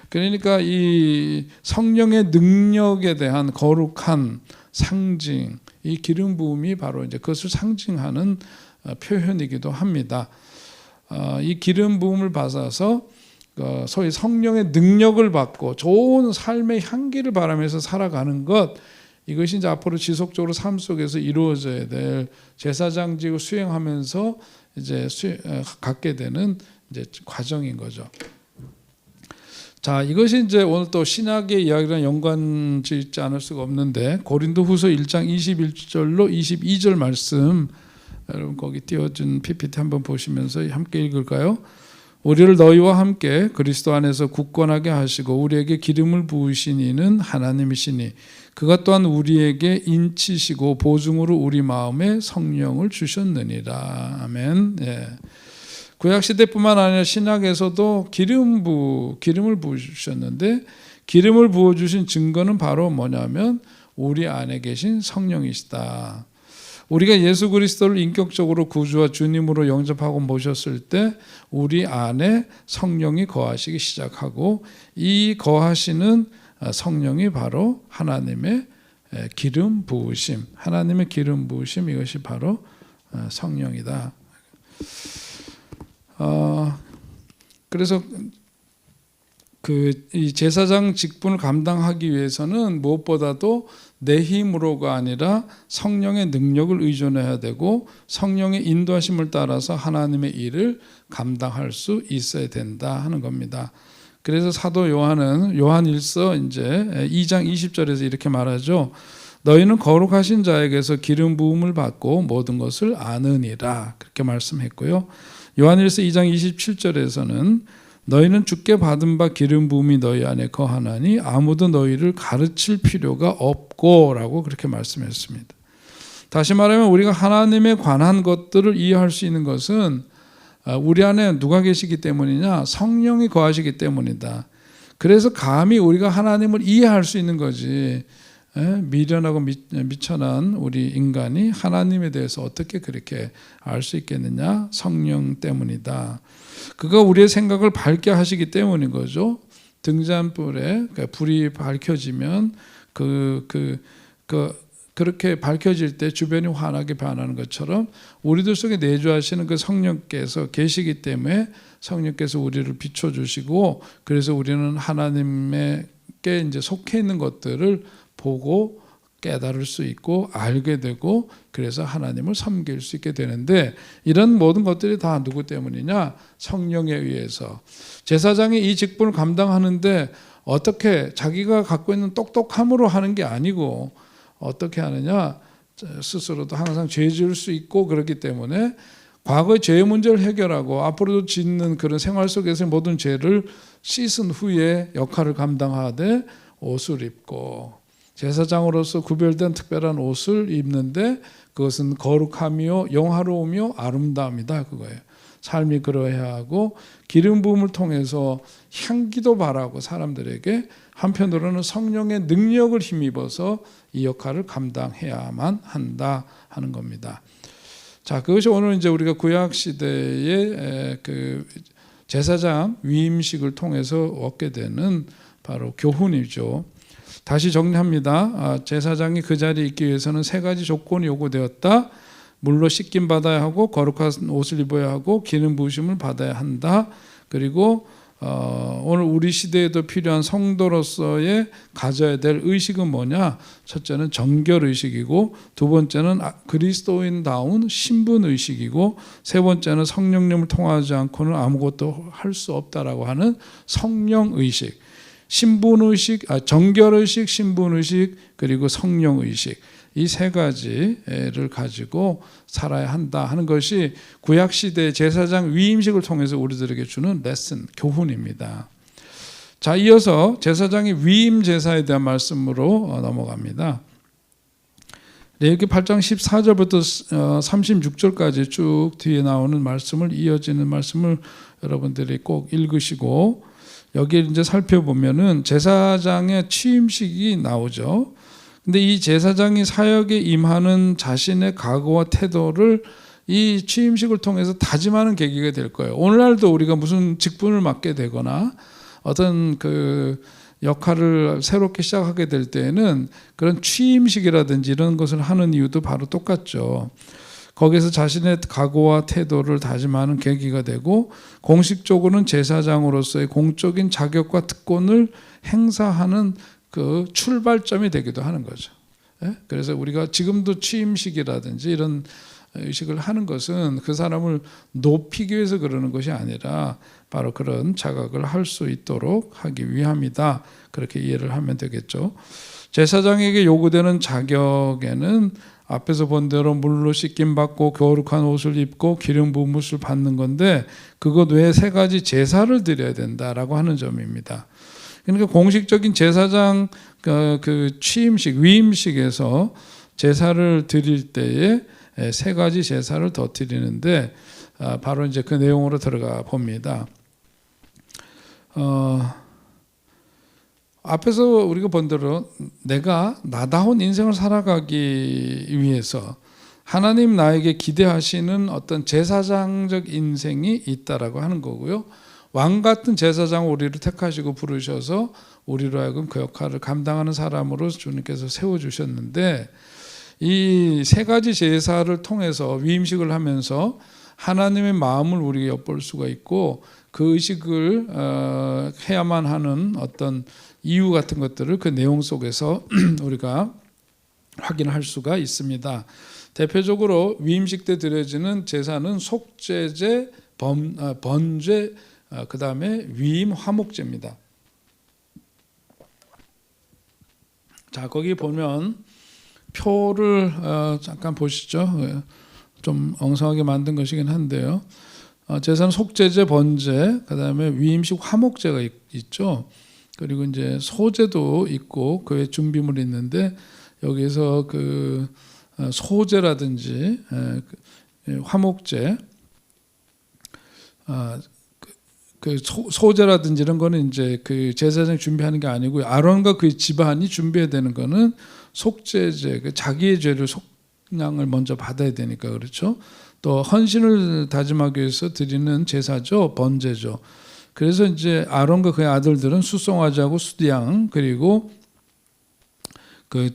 그러니까 이 성령의 능력에 대한 거룩한 상징, 이 기름 부음이 바로 이제 그것을 상징하는 표현이기도 합니다. 이 기름 부음을 받아서 소위 성령의 능력을 받고 좋은 삶의 향기를 바라면서 살아가는 것, 이것이 이제 앞으로 지속적으로 삶 속에서 이루어져야 될 제사장직을 수행하면서 이제 갖게 되는 이제 과정인 거죠. 자, 이것이 이제 오늘 또 신학의 이야기랑 연관 짓지 않을 수가 없는데 고린도후서 1장 21절로 22절 말씀 여러분 거기 띄워준 PPT 한번 보시면서 함께 읽을까요? 우리를 너희와 함께 그리스도 안에서 굳건하게 하시고 우리에게 기름을 부으신 이는 하나님이시니 그가 또한 우리에게 인치시고 보증으로 우리 마음에 성령을 주셨느니라. 아멘. 예. 구약시대뿐만 아니라 신약에서도 기름을 부으셨는데 기름을 부어주신 증거는 바로 뭐냐면 우리 안에 계신 성령이시다. 우리가 예수 그리스도를 인격적으로 구주와 주님으로 영접하고 모셨을 때 우리 안에 성령이 거하시기 시작하고 이 거하시는 성령이 바로 하나님의 기름 부으심, 하나님의 기름 부으심, 이것이 바로 성령이다. 그래서 이 제사장 직분을 감당하기 위해서는 무엇보다도 내 힘으로가 아니라 성령의 능력을 의존해야 되고 성령의 인도하심을 따라서 하나님의 일을 감당할 수 있어야 된다 하는 겁니다. 그래서 사도 요한은 요한 1서 이제 2장 20절에서 이렇게 말하죠. 너희는 거룩하신 자에게서 기름 부음을 받고 모든 것을 아느니라 그렇게 말씀했고요. 요한일서 2장 27절에서는 너희는 주께 받은 바 기름 부음이 너희 안에 거하나니 아무도 너희를 가르칠 필요가 없고라고 그렇게 말씀했습니다. 다시 말하면 우리가 하나님에 관한 것들을 이해할 수 있는 것은 우리 안에 누가 계시기 때문이냐? 성령이 거하시기 때문이다. 그래서 감히 우리가 하나님을 이해할 수 있는 거지. 미련하고 미천한 우리 인간이 하나님에 대해서 어떻게 그렇게 알 수 있겠느냐? 성령 때문이다. 그가 우리의 생각을 밝게 하시기 때문인 거죠. 등잔불에 불이 밝혀지면 그렇게 밝혀질 때 주변이 환하게 변하는 것처럼 우리들 속에 내주하시는 그 성령께서 계시기 때문에 성령께서 우리를 비춰주시고 그래서 우리는 하나님께 이제 속해 있는 것들을 보고 깨달을 수 있고 알게 되고 그래서 하나님을 섬길 수 있게 되는데 이런 모든 것들이 다 누구 때문이냐? 성령에 의해서. 제사장이 이 직분을 감당하는데 어떻게 자기가 갖고 있는 똑똑함으로 하는 게 아니고 어떻게 하느냐? 스스로도 항상 죄 지을 수 있고 그렇기 때문에 과거의 죄의 문제를 해결하고 앞으로도 짓는 그런 생활 속에서 모든 죄를 씻은 후에 역할을 감당하되 옷을 입고 제사장으로서 구별된 특별한 옷을 입는데 그것은 거룩함이요 영화로우며 아름다움이다 그거예요. 삶이 그러해야 하고 기름 부음을 통해서 향기도 바라고 사람들에게 한편으로는 성령의 능력을 힘입어서 이 역할을 감당해야만 한다 하는 겁니다. 자, 그것이 오늘 이제 우리가 구약 시대의 그 제사장 위임식을 통해서 얻게 되는 바로 교훈이죠. 다시 정리합니다. 제사장이 그 자리에 있기 위해서는 세 가지 조건이 요구되었다. 물로 씻김 받아야 하고 거룩한 옷을 입어야 하고 기름 부으심을 받아야 한다. 그리고 오늘 우리 시대에도 필요한 성도로서의 가져야 될 의식은 뭐냐? 첫째는 정결의식이고 두 번째는 그리스도인다운 신분의식이고 세 번째는 성령님을 통하지 않고는 아무것도 할 수 없다라고 하는 성령의식. 신분의식, 정결의식, 신분의식 그리고 성령의식 이 세 가지를 가지고 살아야 한다 하는 것이 구약시대 제사장 위임식을 통해서 우리들에게 주는 레슨, 교훈입니다. 자, 이어서 제사장의 위임 제사에 대한 말씀으로 넘어갑니다. 레위기 8장 14절부터 36절까지 쭉 뒤에 나오는 말씀을 이어지는 말씀을 여러분들이 꼭 읽으시고 여기 이제 살펴보면은 제사장의 취임식이 나오죠. 근데 이 제사장이 사역에 임하는 자신의 각오와 태도를 이 취임식을 통해서 다짐하는 계기가 될 거예요. 오늘날도 우리가 무슨 직분을 맡게 되거나 어떤 그 역할을 새롭게 시작하게 될 때에는 그런 취임식이라든지 이런 것을 하는 이유도 바로 똑같죠. 거기서 자신의 각오와 태도를 다짐하는 계기가 되고 공식적으로는 제사장으로서의 공적인 자격과 특권을 행사하는 그 출발점이 되기도 하는 거죠. 그래서 우리가 지금도 취임식이라든지 이런 의식을 하는 것은 그 사람을 높이기 위해서 그러는 것이 아니라 바로 그런 자각을 할 수 있도록 하기 위함이다. 그렇게 이해를 하면 되겠죠. 제사장에게 요구되는 자격에는 앞에서 본 대로 물로 씻김 받고 거룩한 옷을 입고 기름 부음을 받는 건데 그것 외에 세 가지 제사를 드려야 된다라고 하는 점입니다. 그러니까 공식적인 제사장 그 취임식, 위임식에서 제사를 드릴 때에 세 가지 제사를 더 드리는데 바로 이제 그 내용으로 들어가 봅니다. 앞에서 우리가 본 대로 내가 나다운 인생을 살아가기 위해서 하나님 나에게 기대하시는 어떤 제사장적 인생이 있다라고 하는 거고요. 왕 같은 제사장을 우리를 택하시고 부르셔서 우리로 하여금 그 역할을 감당하는 사람으로 주님께서 세워주셨는데 이 세 가지 제사를 통해서 위임식을 하면서 하나님의 마음을 우리가 엿볼 수가 있고 그 의식을 해야만 하는 어떤 이유 같은 것들을 그 내용 속에서 우리가 확인할 수가 있습니다. 대표적으로 위임식 때 드려지는 제사는 속죄제, 번죄, 그 다음에 위임 화목제입니다. 자, 거기 보면 표를 잠깐 보시죠. 좀 엉성하게 만든 것이긴 한데요. 제사는 속죄제, 번제, 그다음에 위임식 화목제가 있죠. 그리고 이제 소제도 있고 그외 준비물이 있는데 여기서 그 소제라든지 화목제, 그 소제라든지 이런 거는 이제 그 제사장 준비하는 게 아니고 아론과 그의 집안이 준비해야 되는 거는 속죄제, 그 자기의 죄를 속량을 먼저 받아야 되니까 그렇죠. 또 헌신을 다짐하기 위해서 드리는 제사죠, 번제죠. 그래서 이제 아론과 그의 아들들은 수송아지하고 수양 그리고 그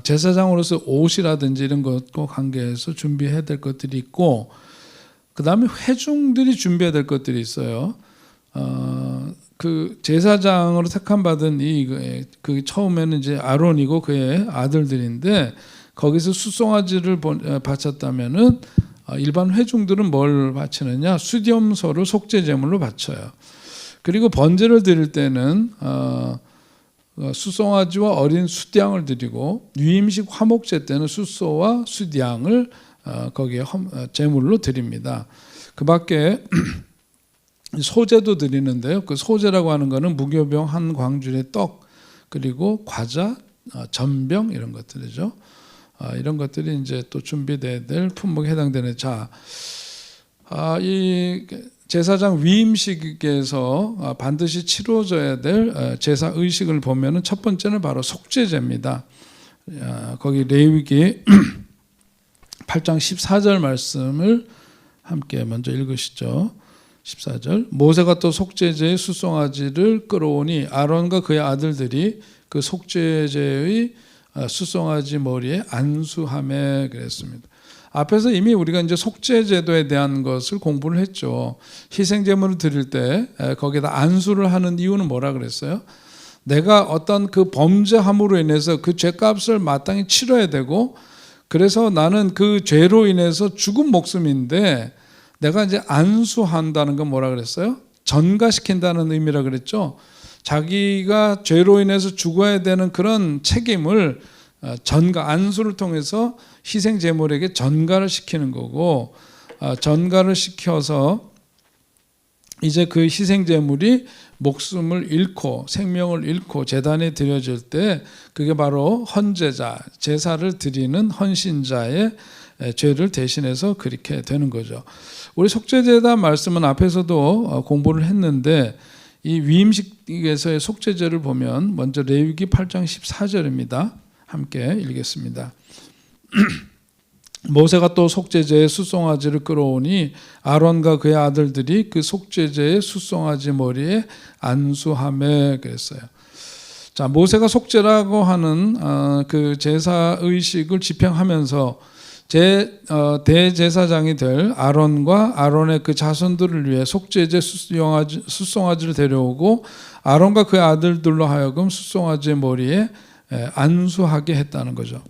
제사장으로서 옷이라든지 이런 것과 관계해서 준비해야 될 것들이 있고, 그 다음에 회중들이 준비해야 될 것들이 있어요. 그 제사장으로 택함 받은 그 처음에는 이제 아론이고 그의 아들들인데 거기서 수송아지를 바쳤다면은 일반 회중들은 뭘 바치느냐? 수염소를 속죄 제물로 바쳐요. 그리고 번제를 드릴 때는 수송아지와 어린 숫양을 드리고 유임식 화목제 때는 숫소와 숫양을 거기에 제물로 드립니다. 그 밖에 소제도 드리는데요. 그 소제라고 하는 거는 무교병 한 광줄의 떡 그리고 과자, 전병 이런 것들이죠. 이런 것들이 이제 또 준비돼야 될 품목에 해당되는 이 제사장 위임식에서 반드시 치러져야 될 제사 의식을 보면은 첫 번째는 바로 속죄제입니다. 거기 레위기 8장 14절 말씀을 함께 먼저 읽으시죠. 14절 모세가 또 속죄제의 수송아지를 끌어오니 아론과 그의 아들들이 그 속죄제의 수송아지 머리에 안수하매 그랬습니다. 앞에서 이미 우리가 이제 속죄제도에 대한 것을 공부를 했죠. 희생제물을 드릴 때 거기다 안수를 하는 이유는 뭐라 그랬어요? 내가 어떤 그 범죄함으로 인해서 그 죄값을 마땅히 치러야 되고, 그래서 나는 그 죄로 인해서 죽은 목숨인데 내가 이제 안수한다는 건 뭐라 그랬어요? 전가시킨다는 의미라 그랬죠. 자기가 죄로 인해서 죽어야 되는 그런 책임을 전가, 안수를 통해서 희생 제물에게 전가를 시키는 거고, 전가를 시켜서 이제 그 희생 제물이 목숨을 잃고 생명을 잃고 제단에 드려질 때 그게 바로 헌제자, 제사를 드리는 헌신자의 죄를 대신해서 그렇게 되는 거죠. 우리 속죄제다 말씀은 앞에서도 공부를 했는데 이 위임식에서의 속죄제를 보면 먼저 레위기 8장 14절입니다. 함께 읽겠습니다. 모세가 또 속죄제의 숫송아지를 끌어오니 아론과 그의 아들들이 그 속죄제의 숫송아지 머리에 안수하매 그랬어요. 자, 모세가 속죄라고 하는 그 제사 의식을 집행하면서 대제사장이 될 아론과 아론의 그 자손들을 위해 속죄제 숫송아지를 데려오고 아론과 그의 아들들로 하여금 숫송아지의 머리에 안수하게 했다는 거죠.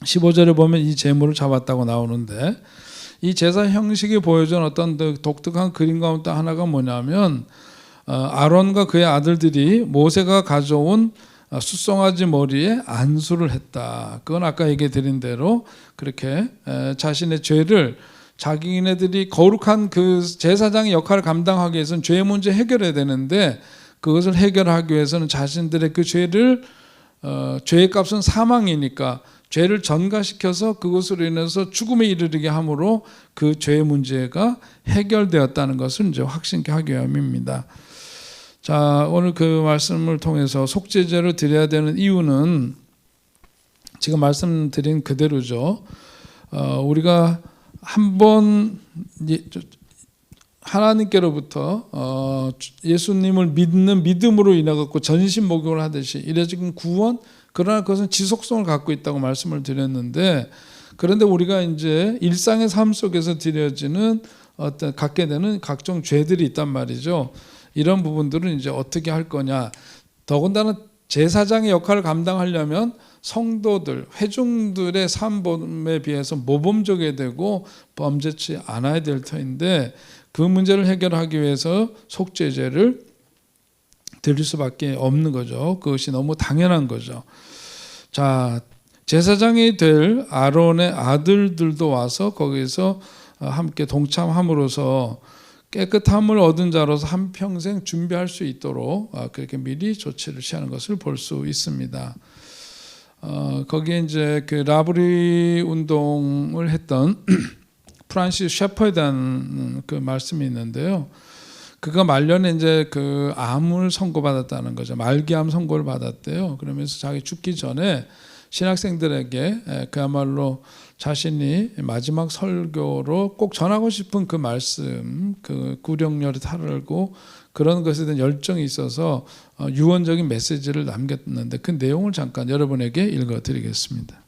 15절에 보면 이 제물을 잡았다고 나오는데 이 제사 형식이 보여준 어떤 독특한 그림 가운데 하나가 뭐냐면 아론과 그의 아들들이 모세가 가져온 숫송아지 머리에 안수를 했다. 그건 아까 얘기 드린 대로 그렇게 자신의 죄를 자기네들이 거룩한 그 제사장의 역할을 감당하기 위해서는 죄 문제 해결해야 되는데 그것을 해결하기 위해서는 자신들의 그 죄를 죄의 값은 사망이니까 죄를 전가시켜서 그것으로 인해서 죽음에 이르게 함으로 그 죄의 문제가 해결되었다는 것을 이제 확신케 하기 위함입니다. 자, 오늘 그 말씀을 통해서 속죄제를 드려야 되는 이유는 지금 말씀드린 그대로죠. 우리가 한번 하나님께로부터 예수님을 믿는 믿음으로 인해 갖고 전신 목욕을 하듯이 이래진 구원, 그러나 그것은 지속성을 갖고 있다고 말씀을 드렸는데, 그런데 우리가 이제 일상의 삶 속에서 드려지는 갖게 되는 각종 죄들이 있단 말이죠. 이런 부분들은 이제 어떻게 할 거냐. 더군다나 제사장의 역할을 감당하려면 성도들, 회중들의 삶에 비해서 모범적이어야 되고 범죄치 않아야 될 터인데 그 문제를 해결하기 위해서 속죄제를 드릴 수밖에 없는 거죠. 그것이 너무 당연한 거죠. 자, 제사장이 될 아론의 아들들도 와서 거기서 함께 동참함으로써 깨끗함을 얻은 자로서 한평생 준비할 수 있도록 그렇게 미리 조치를 취하는 것을 볼 수 있습니다. 거기에 이제 그 라브리 운동을 했던 프란시스 셰퍼에 대한 그 말씀이 있는데요. 그가 말년에 이제 그 암을 선고받았다는 거죠. 말기암 선고를 받았대요. 그러면서 자기 죽기 전에 신학생들에게 그야말로 자신이 마지막 설교로 꼭 전하고 싶은 그 말씀, 그 구령열이 타르고 그런 것에 대한 열정이 있어서 유언적인 메시지를 남겼는데 그 내용을 잠깐 여러분에게 읽어드리겠습니다.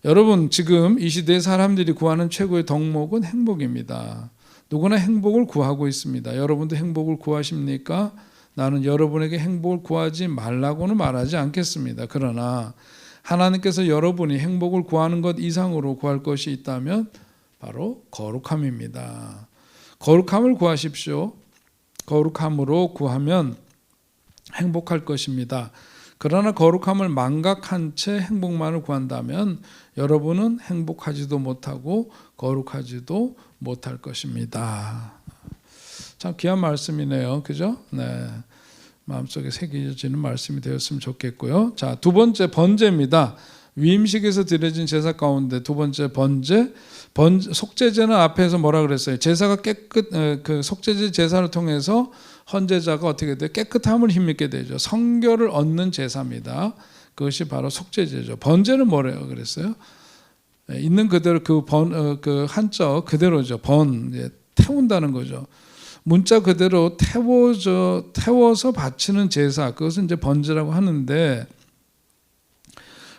여러분, 지금 이 시대의 사람들이 구하는 최고의 덕목은 행복입니다. 누구나 행복을 구하고 있습니다. 여러분도 행복을 구하십니까? 나는 여러분에게 행복을 구하지 말라고는 말하지 않겠습니다. 그러나 하나님께서 여러분이 행복을 구하는 것 이상으로 구할 것이 있다면 바로 거룩함입니다. 거룩함을 구하십시오. 거룩함으로 구하면 행복할 것입니다. 그러나 거룩함을 망각한 채 행복만을 구한다면 여러분은 행복하지도 못하고 거룩하지도 못할 것입니다. 참 귀한 말씀이네요. 그죠? 네. 마음속에 새겨지는 말씀이 되었으면 좋겠고요. 자, 두 번째 번제입니다. 위임식에서 드려진 제사 가운데 두 번째 번제. 속죄제는 앞에서 뭐라 그랬어요? 제사가 그 속죄제 제사를 통해서 헌제자가 어떻게 돼요? 깨끗함을 힘입게 되죠. 성결을 얻는 제사입니다. 그것이 바로 속죄제죠. 번제는 뭐래요? 그랬어요? 있는 그대로 그 한자 그대로죠. 태운다는 거죠. 문자 그대로 태워서 바치는 제사, 그것은 이제 번제라고 하는데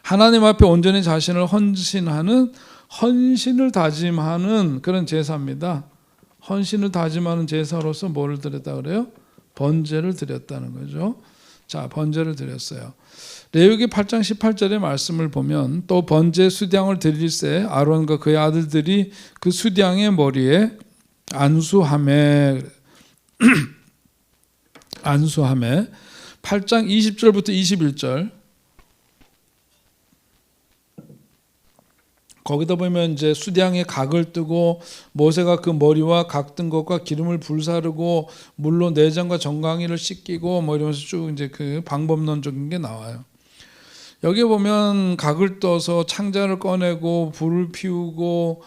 하나님 앞에 온전히 자신을 헌신을 다짐하는 그런 제사입니다. 헌신을 다짐하는 제사로서 뭐를 드렸다 그래요? 번제를 드렸다는 거죠. 자, 번제를 드렸어요. 레위기 8장 18절의 말씀을 보면 또 번제 수량을 드릴새 아론과 그의 아들들이 그 수량의 머리에 안수하매 8장 20절부터 21절 거기다 보면 이제 수량에 각을 뜨고 모세가 그 머리와 각 뜬 것과 기름을 불사르고 물로 내장과 정강이를 씻기고 뭐 이러면서 쭉 이제 그 방법론적인 게 나와요. 여기 보면 각을 떠서 창자를 꺼내고 불을 피우고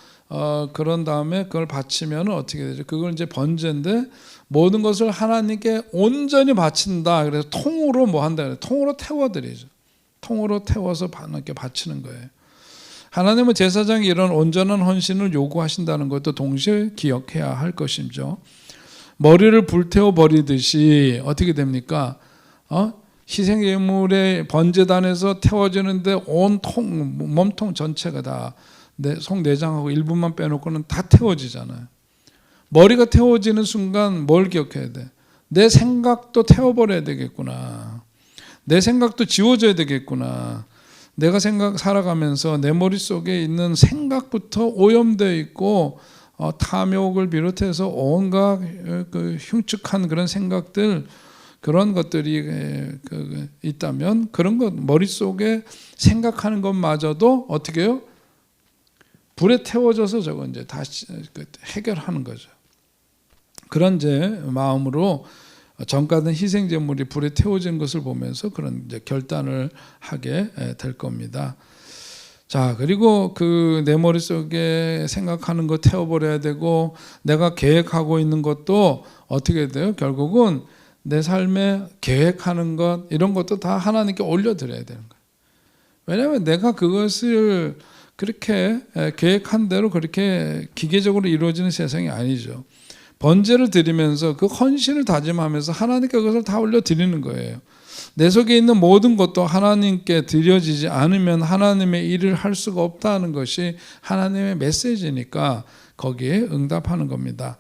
그런 다음에 그걸 바치면 어떻게 되죠? 그걸 이제 번제인데 모든 것을 하나님께 온전히 바친다. 그래서 통으로 뭐 한다 그래요? 통으로 태워드리죠. 통으로 태워서 하나님께 바치는 거예요. 하나님은 제사장이 이런 온전한 헌신을 요구하신다는 것도 동시에 기억해야 할 것이죠. 머리를 불태워 버리듯이 어떻게 됩니까? 희생제물의 번제단에서 태워지는데 온 몸통 전체가 다 속내장하고 일부만 빼놓고는 다 태워지잖아요. 머리가 태워지는 순간 뭘 기억해야 돼? 내 생각도 태워버려야 되겠구나. 내 생각도 지워져야 되겠구나. 내가 살아가면서 내 머릿속에 있는 생각부터 오염되어 있고 탐욕을 비롯해서 온갖 그 흉측한 그런 생각들 그런 것들이 있다면 그런 것 머릿속에 생각하는 것마저도 어떻게 해요? 불에 태워져서 저거 이제 다시 해결하는 거죠. 그런 제 마음으로 전가된 희생제물이 불에 태워진 것을 보면서 그런 이제 결단을 하게 될 겁니다. 자, 그리고 그 내 머릿속에 생각하는 거 태워버려야 되고 내가 계획하고 있는 것도 어떻게 돼요? 결국은 내 삶에 계획하는 것 이런 것도 다 하나님께 올려드려야 되는 거예요. 왜냐하면 내가 그것을 그렇게 계획한 대로 그렇게 기계적으로 이루어지는 세상이 아니죠. 번제를 드리면서 그 헌신을 다짐하면서 하나님께 그것을 다 올려드리는 거예요. 내 속에 있는 모든 것도 하나님께 드려지지 않으면 하나님의 일을 할 수가 없다는 것이 하나님의 메시지니까 거기에 응답하는 겁니다.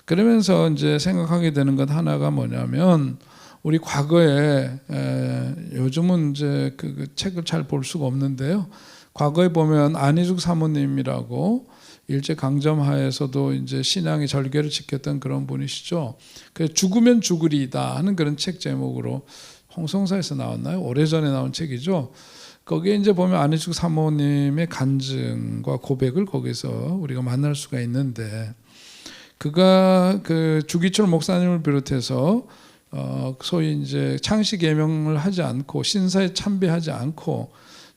그러면서 이제 생각하게 되는 것 하나가 뭐냐면 우리 과거에 요즘은 이제 그 책을 잘 볼 수가 없는데요. 과거에 보면 안희숙 사모님이라고 일제 강점하에서도 이제 신앙의 절개를 지켰던 그런 분이시죠. 그 죽으면 죽으리이다 하는 그런 책 제목으로 홍성사에서 나왔나요? 오래전에 나온 책이죠. 거기에 이제 보면 안희숙 사모님의 간증과 고백을 거기서 우리가 만날 수가 있는데, 그가 그 주기철 목사님을 비롯해서 소위 이제 창시 계명을 하지 않고 신사에 참배하지 않고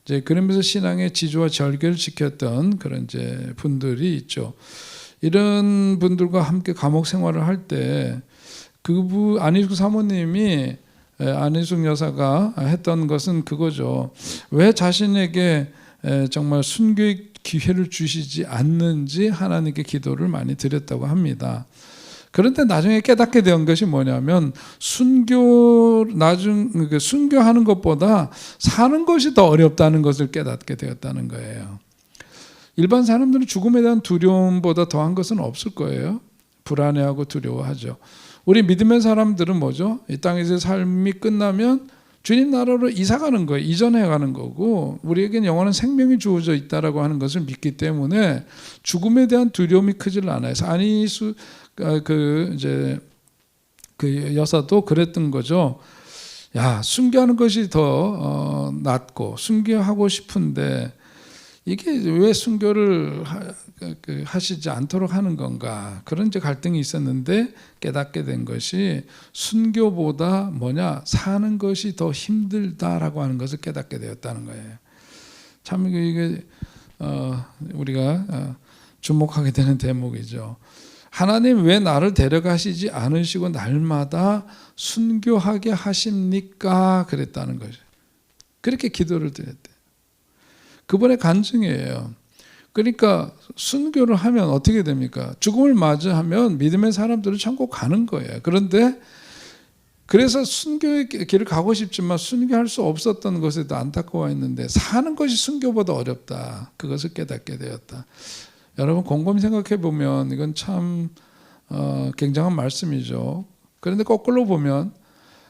이제 그러면서 신앙의 지조와 절개를 지켰던 그런 이제 분들이 있죠. 이런 분들과 함께 감옥 생활을 할 때 안희숙 사모님이, 안희숙 여사가 했던 것은 그거죠. 왜 자신에게 정말 순교의 기회를 주시지 않는지 하나님께 기도를 많이 드렸다고 합니다. 그런데 나중에 깨닫게 된 것이 뭐냐면 순교하는 것보다 사는 것이 더 어렵다는 것을 깨닫게 되었다는 거예요. 일반 사람들은 죽음에 대한 두려움보다 더한 것은 없을 거예요. 불안해하고 두려워하죠. 우리 믿음의 사람들은 뭐죠? 이 땅에서 삶이 끝나면 주님 나라로 이사가는 거예요. 이전해가는 거고, 우리에겐 영원한 생명이 주어져 있다라고 하는 것을 믿기 때문에 죽음에 대한 두려움이 크질 않아요. 안희수 그 여사도 그랬던 거죠. 야, 순교하는 것이 더 낫고 순교하고 싶은데 이게 왜 순교를 하시지 않도록 하는 건가, 그런 이제 갈등이 있었는데 깨닫게 된 것이 순교보다 사는 것이 더 힘들다라고 하는 것을 깨닫게 되었다는 거예요. 참 이게 우리가 주목하게 되는 대목이죠. 하나님 왜 나를 데려가시지 않으시고 날마다 순교하게 하십니까? 그랬다는 거죠. 그렇게 기도를 드렸대요. 그분의 간증이에요. 그러니까 순교를 하면 어떻게 됩니까? 죽음을 맞이하면 믿음의 사람들은 천국 가는 거예요. 그런데 그래서 순교의 길을 가고 싶지만 순교할 수 없었던 것에 도 안타까워했는데 사는 것이 순교보다 어렵다. 그것을 깨닫게 되었다. 여러분 곰곰이 생각해 보면 이건 참 굉장한 말씀이죠. 그런데 거꾸로 보면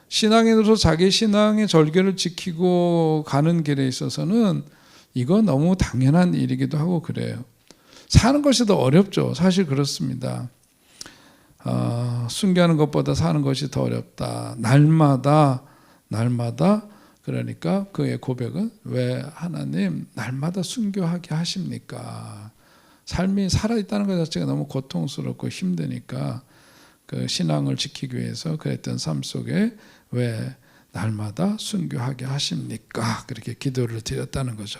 신앙인으로서 자기 신앙의 절개를 지키고 가는 길에 있어서는 이거 너무 당연한 일이기도 하고 그래요. 사는 것이 더 어렵죠. 사실 그렇습니다. 순교하는 것보다 사는 것이 더 어렵다. 날마다 그러니까 그의 고백은 왜 하나님 날마다 순교하게 하십니까? 삶이 살아있다는 것 자체가 너무 고통스럽고 힘드니까 그 신앙을 지키기 위해서 그랬던 삶 속에 왜 날마다 순교하게 하십니까? 그렇게 기도를 드렸다는 거죠.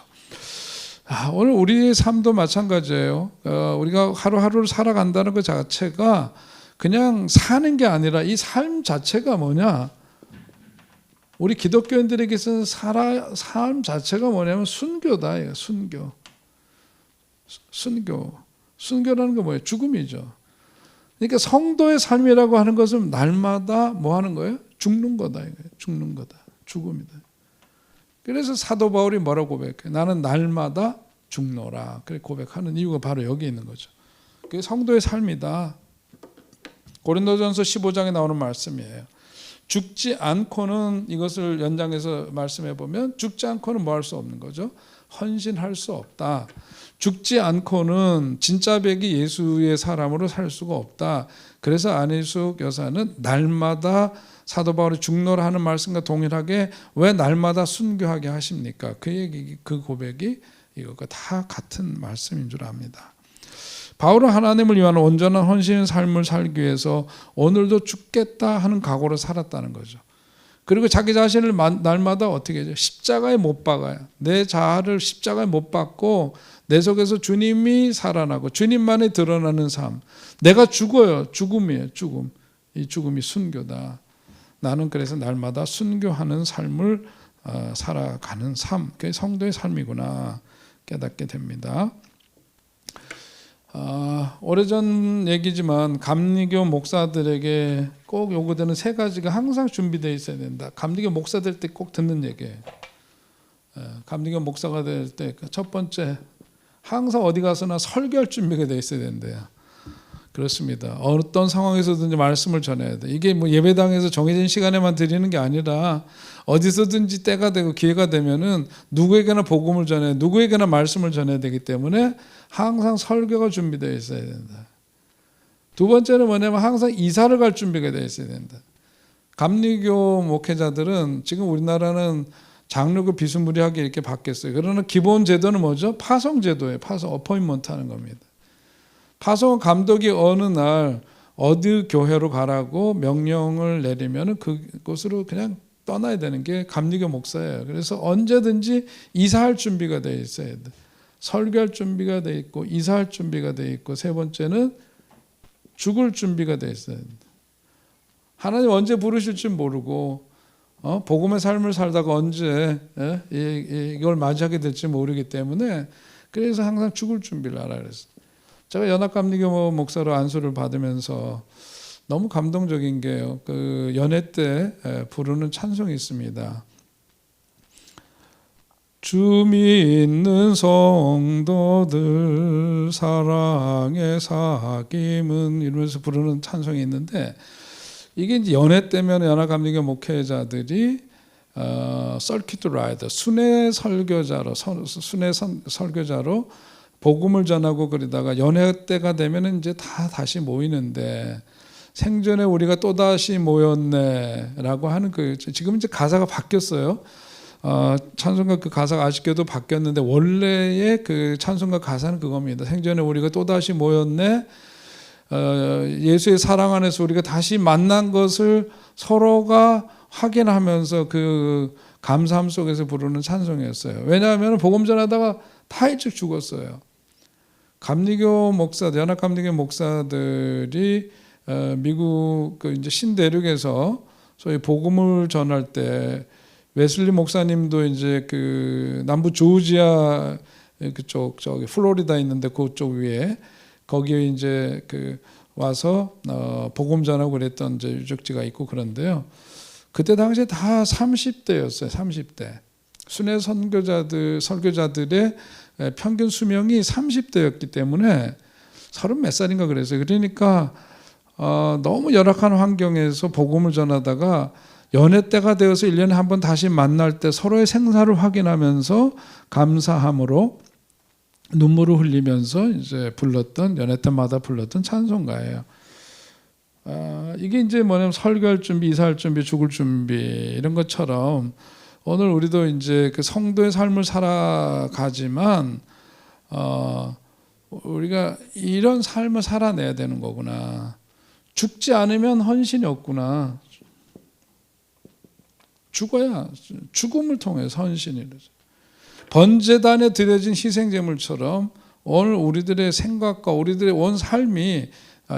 오늘 우리의 삶도 마찬가지예요. 우리가 하루하루를 살아간다는 것 자체가 그냥 사는 게 아니라 이 삶 자체가 뭐냐? 우리 기독교인들에게서는 삶 자체가 뭐냐면 순교다. 순교라는 게 뭐예요? 죽음이죠. 그러니까 성도의 삶이라고 하는 것은 날마다 뭐 하는 거예요? 죽는 거다. 죽는 거다. 죽음이다. 그래서 사도 바울이 뭐라고 고백해요? 나는 날마다 죽노라. 그렇게 고백하는 이유가 바로 여기 있는 거죠. 그게 성도의 삶이다. 고린도전서 15장에 나오는 말씀이에요. 죽지 않고는, 이것을 연장해서 말씀해 보면 죽지 않고는 뭐 할 수 없는 거죠? 헌신할 수 없다. 죽지 않고는 진짜 백이 예수의 사람으로 살 수가 없다. 그래서 안희숙 여사는 날마다 사도 바울이 죽노라 하는 말씀과 동일하게 왜 날마다 순교하게 하십니까? 그 얘기, 그 고백이 이것과 다 같은 말씀인 줄 압니다. 바울은 하나님을 위한 온전한 헌신의 삶을 살기 위해서 오늘도 죽겠다 하는 각오로 살았다는 거죠. 그리고 자기 자신을 날마다 어떻게 하죠? 십자가에 못 박아요. 내 자아를 십자가에 못 박고 내 속에서 주님이 살아나고 주님만이 드러나는 삶. 내가 죽어요. 죽음이에요. 죽음. 이 죽음이 순교다. 나는 그래서 날마다 순교하는 삶을 살아가는 삶. 그게 성도의 삶이구나 깨닫게 됩니다. 오래전 얘기지만 감리교 목사들에게 꼭 요구되는 세 가지가 항상 준비되어 있어야 된다. 감리교 목사 될 때 꼭 듣는 얘기예요. 감리교 목사가 될 때 첫 번째, 항상 어디 가서나 설교할 준비가 되어 있어야 된대요. 그렇습니다. 어떤 상황에서든지 말씀을 전해야 돼. 이게 뭐 예배당에서 정해진 시간에만 드리는 게 아니라 어디서든지 때가 되고 기회가 되면은 누구에게나 복음을 전해, 누구에게나 말씀을 전해야 되기 때문에 항상 설교가 준비되어 있어야 된다. 두 번째는 뭐냐면 항상 이사를 갈 준비가 되어 있어야 된다. 감리교 목회자들은 지금 우리나라는 장르가 비스무리하게 이렇게 바뀌었어요. 그러나 기본 제도는 뭐죠? 파송 제도예요. 파송, 어포인먼트 하는 겁니다. 파송 감독이 어느 날 어디 교회로 가라고 명령을 내리면 그곳으로 그냥 떠나야 되는 게 감리교 목사예요. 그래서 언제든지 이사할 준비가 되어 있어야 돼. 설교할 준비가 되어 있고 이사할 준비가 되어 있고 세 번째는 죽을 준비가 되어 있어야 돼. 하나님 언제 부르실지 모르고 복음의 삶을 살다가 언제 이걸 맞이하게 될지 모르기 때문에 그래서 항상 죽을 준비를 하라 그랬어요. 제가 연합감리교 목사로 안수를 받으면서 너무 감동적인 게요. 그 연회 때 부르는 찬송이 있습니다. 주 믿는 성도들 사랑의 사귐은 이러면서 부르는 찬송이 있는데 이게 이제 연회 때면 연합감리교 목회자들이 서킷 라이더 순회 설교자로 복음을 전하고 그러다가 연회 때가 되면 이제 다 다시 모이는데 생전에 우리가 또 다시 모였네라고 하는 그 지금 이제 가사가 바뀌었어요. 찬송가 그 가사가 아쉽게도 바뀌었는데 원래의 그 찬송가 가사는 그겁니다. 생전에 우리가 또 다시 모였네. 예수의 사랑 안에서 우리가 다시 만난 것을 서로가 확인하면서 그 감사함 속에서 부르는 찬송이었어요. 왜냐하면 복음 전하다가 다 일찍 죽었어요. 감리교 목사들, 연합감리교 목사들이 미국 그 이제 신대륙에서 소위 복음을 전할 때 웨슬리 목사님도 이제 그 남부 조지아 그쪽 저기 플로리다 있는데 그쪽 위에 거기에 이제 그 와서 복음 전하고 그랬던 이제 유적지가 있고 그런데요. 그때 당시에 다 30대였어요. 30대. 순회 설교자들의 평균 수명이 30대였기 때문에 30몇 살인가 그랬어요. 그러니까 너무 열악한 환경에서 복음을 전하다가 연회 때가 되어서 1년에 한 번 다시 만날 때 서로의 생사를 확인하면서 감사함으로 눈물을 흘리면서 이제 불렀던 연회 때마다 불렀던 찬송가예요. 이게 이제 뭐냐면 설교할 준비, 이사할 준비, 죽을 준비 이런 것처럼 오늘 우리도 이제 그 성도의 삶을 살아가지만 우리가 이런 삶을 살아내야 되는 거구나. 죽지 않으면 헌신이 없구나. 죽어야 죽음을 통해서 헌신이 되죠. 번제단에 드려진 희생제물처럼 오늘 우리들의 생각과 우리들의 온 삶이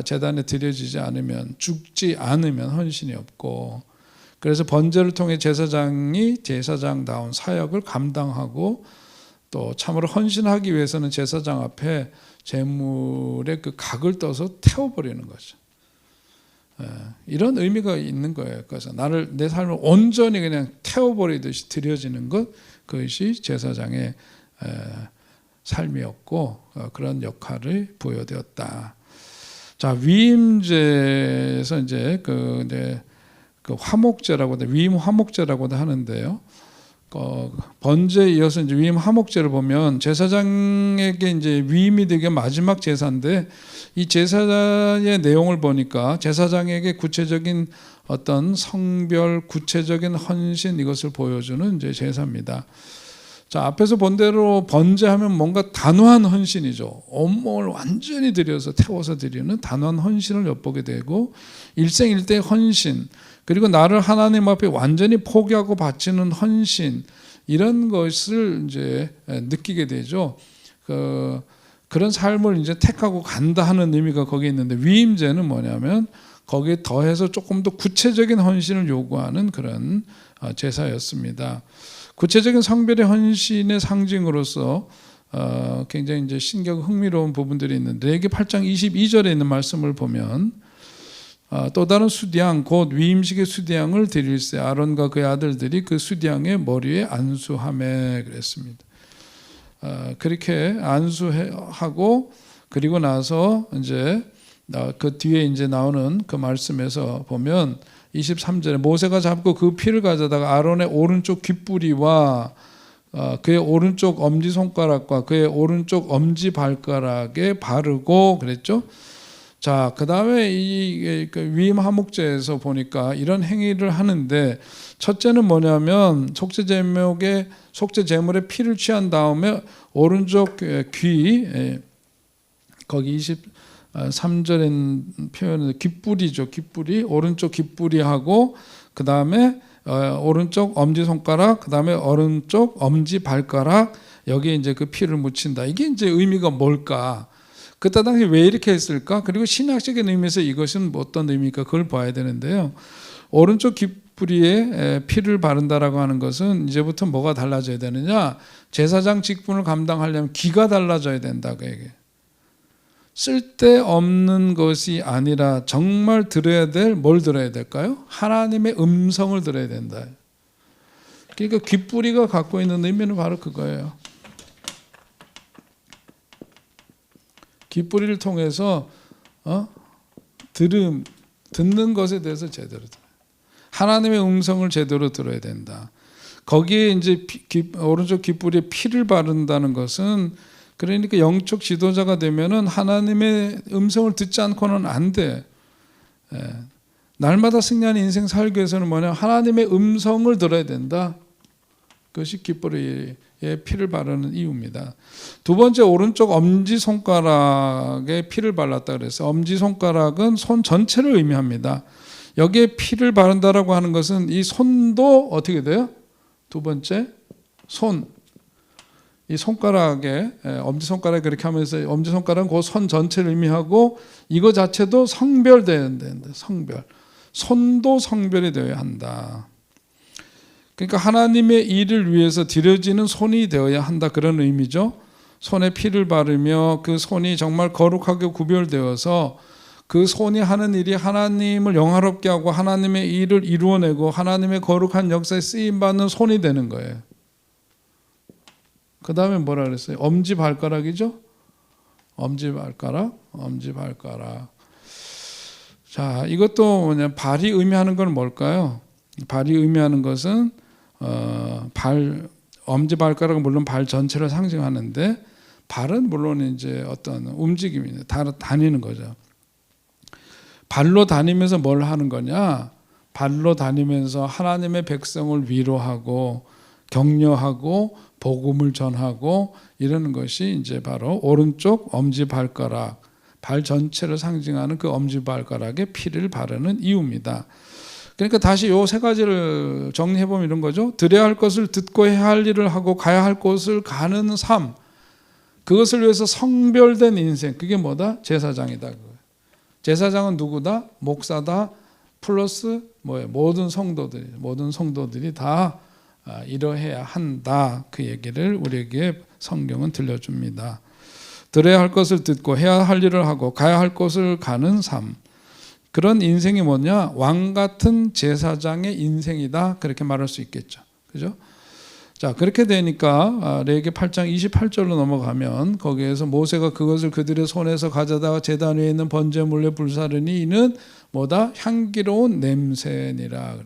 제단에 드려지지 않으면 죽지 않으면 헌신이 없고 그래서 번제를 통해 제사장이 제사장다운 사역을 감당하고 또 참으로 헌신하기 위해서는 제사장 앞에 제물의 그 각을 떠서 태워버리는 거죠. 이런 의미가 있는 거예요. 그래서 내 삶을 온전히 그냥 태워버리듯이 드려지는 것 그것이 제사장의 삶이었고 그런 역할을 부여되었다. 자, 위임제에서 이제 그 화목제라고 위임 화목제라고도 하는데요. 번제에 이어서 이제 위임 화목제를 보면 제사장에게 이제 위임이 되게 마지막 제사인데 이 제사의 내용을 보니까 제사장에게 구체적인 어떤 성별, 구체적인 헌신 이것을 보여주는 이제 제사입니다. 자, 앞에서 본 대로 번제하면 뭔가 단호한 헌신이죠. 온몸을 완전히 들여서 태워서 드리는 단호한 헌신을 엿보게 되고 일생일대 헌신 그리고 나를 하나님 앞에 완전히 포기하고 바치는 헌신 이런 것을 이제 느끼게 되죠. 그런 삶을 이제 택하고 간다 하는 의미가 거기에 있는데 위임제는 뭐냐면 거기에 더해서 조금 더 구체적인 헌신을 요구하는 그런 제사였습니다. 구체적인 성별의 헌신의 상징으로서 굉장히 이제 신기하고 흥미로운 부분들이 있는데 레위기 8장 22절에 있는 말씀을 보면 또 다른 수디양 곧 위임식의 수디양을 드릴세 아론과 그의 아들들이 그 수디양의 머리에 안수하매 그랬습니다. 그렇게 안수하고 그리고 나서 이제 그 뒤에 이제 나오는 그 말씀에서 보면 23절에 모세가 잡고 그 피를 가져다가 아론의 오른쪽 귓뿌리와 그의 오른쪽 엄지손가락과 그의 오른쪽 엄지발가락에 바르고 그랬죠. 자, 그 다음에 이 위임 화목제에서 보니까 이런 행위를 하는데, 첫째는 뭐냐면 속죄 제물에 피를 취한 다음에 오른쪽 귀, 거기 23절엔 표현은 귓불이죠. 귓불이, 오른쪽 귓불이하고 그 다음에 오른쪽 엄지손가락, 그 다음에 오른쪽 엄지발가락, 여기에 이제 그 피를 묻힌다. 이게 이제 의미가 뭘까? 그때 당시 왜 이렇게 했을까? 그리고 신학적인 의미에서 이것은 어떤 의미일까? 그걸 봐야 되는데요. 오른쪽 귓불이에 피를 바른다라고 하는 것은 이제부터 뭐가 달라져야 되느냐? 제사장 직분을 감당하려면 귀가 달라져야 된다. 그 얘기예요. 쓸데없는 것이 아니라 정말 들어야 될, 뭘 들어야 될까요? 하나님의 음성을 들어야 된다. 그러니까 귓불이가 갖고 있는 의미는 바로 그거예요. 귓불이를 통해서 듣는 것에 대해서 제대로 들어요. 하나님의 음성을 제대로 들어야 된다. 거기에 이제 오른쪽 귓불에 피를 바른다는 것은, 그러니까 영적 지도자가 되면은 하나님의 음성을 듣지 않고는 안 돼. 날마다 승리하는 인생 살기 위해서는 뭐냐? 하나님의 음성을 들어야 된다. 그것이 귓불에 피를 바르는 이유입니다. 두 번째, 오른쪽 엄지손가락에 피를 발랐다 그래서 엄지손가락은 손 전체를 의미합니다. 여기에 피를 바른다라고 하는 것은 이 손도 어떻게 돼요? 두 번째, 이 손가락에, 엄지손가락에 그렇게 하면서 엄지손가락은 그 손 전체를 의미하고 이거 자체도 성별되어야 된다. 성별. 손도 성별이 되어야 한다. 그러니까 하나님의 일을 위해서 드려지는 손이 되어야 한다, 그런 의미죠. 손에 피를 바르며 그 손이 정말 거룩하게 구별되어서 그 손이 하는 일이 하나님을 영화롭게 하고 하나님의 일을 이루어내고 하나님의 거룩한 역사에 쓰임받는 손이 되는 거예요. 그 다음에 뭐라 그랬어요? 엄지발가락이죠? 엄지발가락. 자, 이것도 뭐냐, 발이 의미하는 건 뭘까요? 발이 의미하는 것은 엄지발가락은 물론 발 전체를 상징하는데, 발은 물론 이제 어떤 움직임이 다니는 거죠. 발로 다니면서 뭘 하는 거냐? 발로 다니면서 하나님의 백성을 위로하고 격려하고 복음을 전하고 이러는 것이 이제 바로 오른쪽 엄지발가락, 발 전체를 상징하는 그 엄지발가락에 피를 바르는 이유입니다. 그러니까 다시 요 세 가지를 정리해보면 이런 거죠. 들어야 할 것을 듣고 해야 할 일을 하고 가야 할 곳을 가는 삶, 그것을 위해서 성별된 인생, 그게 뭐다? 제사장이다. 제사장은 누구다? 목사다 플러스 뭐예요? 모든 성도들이 다 이러해야 한다. 그 얘기를 우리에게 성경은 들려줍니다. 들어야 할 것을 듣고 해야 할 일을 하고 가야 할 곳을 가는 삶, 그런 인생이 뭐냐? 왕 같은 제사장의 인생이다. 그렇게 말할 수 있겠죠. 그죠? 자, 그렇게 되니까 레위기 8장 28절로 넘어가면 거기에서 모세가 그것을 그들의 손에서 가져다가 제단 위에 있는 번제물에 불사르니 이는 뭐다? 향기로운 냄새니라.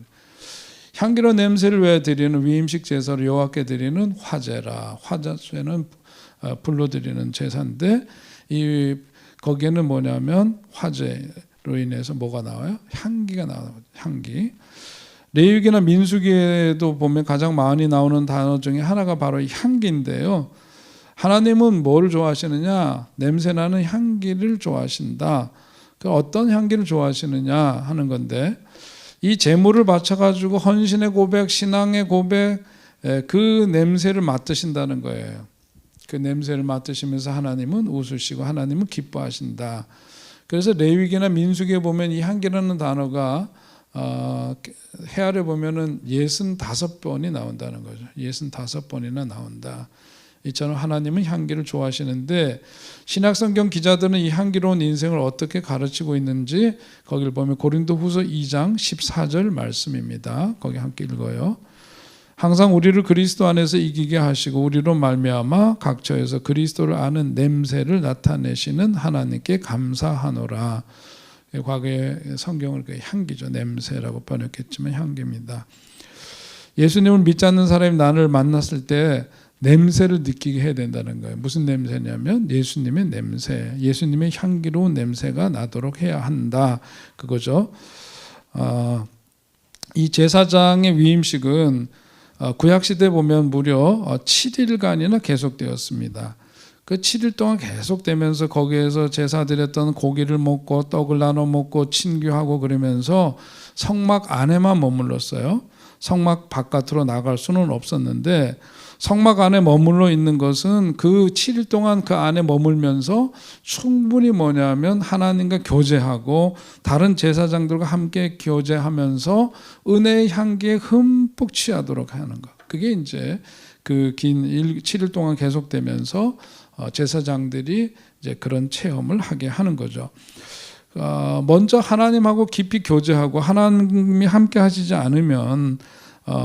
향기로운 냄새를 왜 드리는? 위임식 제사로 여호와께 드리는 화제라. 화제는 불로 드리는 제사인데, 거기에는 뭐냐면 화제로 인해서 뭐가 나와요? 향기가 나와요. 향기. 레위기나 민수기에도 보면 가장 많이 나오는 단어 중에 하나가 바로 향기인데요. 하나님은 뭐를 좋아하시느냐? 냄새나는 향기를 좋아하신다. 어떤 향기를 좋아하시느냐 하는 건데, 이 제물을 바쳐가지고 헌신의 고백, 신앙의 고백, 그 냄새를 맡으신다는 거예요. 그 냄새를 맡으시면서 하나님은 웃으시고 하나님은 기뻐하신다. 그래서 레위기나 민수기에 보면 이 향기라는 단어가 해아를 보면은 65번이 나온다는 거죠. 65번이나 나온다. 이처럼 하나님은 향기를 좋아하시는데, 신약성경 기자들은 이 향기로운 인생을 어떻게 가르치고 있는지 거기를 보면 고린도후서 2장 14절 말씀입니다. 거기 함께 읽어요. 항상 우리를 그리스도 안에서 이기게 하시고 우리로 말미암아 각처에서 그리스도를 아는 냄새를 나타내시는 하나님께 감사하노라. 과거에 성경을 향기죠. 냄새라고 번역했지만 향기입니다. 예수님을 믿지 않는 사람이 나를 만났을 때 냄새를 느끼게 해야 된다는 거예요. 무슨 냄새냐면 예수님의 냄새, 예수님의 향기로운 냄새가 나도록 해야 한다, 그거죠. 이 제사장의 위임식은 구약시대 보면 무려 7일간이나 계속되었습니다. 그 7일 동안 계속되면서 거기에서 제사 드렸던 고기를 먹고 떡을 나눠 먹고 친교하고 그러면서 성막 안에만 머물렀어요. 성막 바깥으로 나갈 수는 없었는데 성막 안에 머물러 있는 것은 그 7일 동안 그 안에 머물면서 충분히 뭐냐면 하나님과 교제하고 다른 제사장들과 함께 교제하면서 은혜의 향기에 흠뻑 취하도록 하는 것. 그게 이제 그 긴 7일 동안 계속되면서 제사장들이 이제 그런 체험을 하게 하는 거죠. 먼저 하나님하고 깊이 교제하고 하나님이 함께 하시지 않으면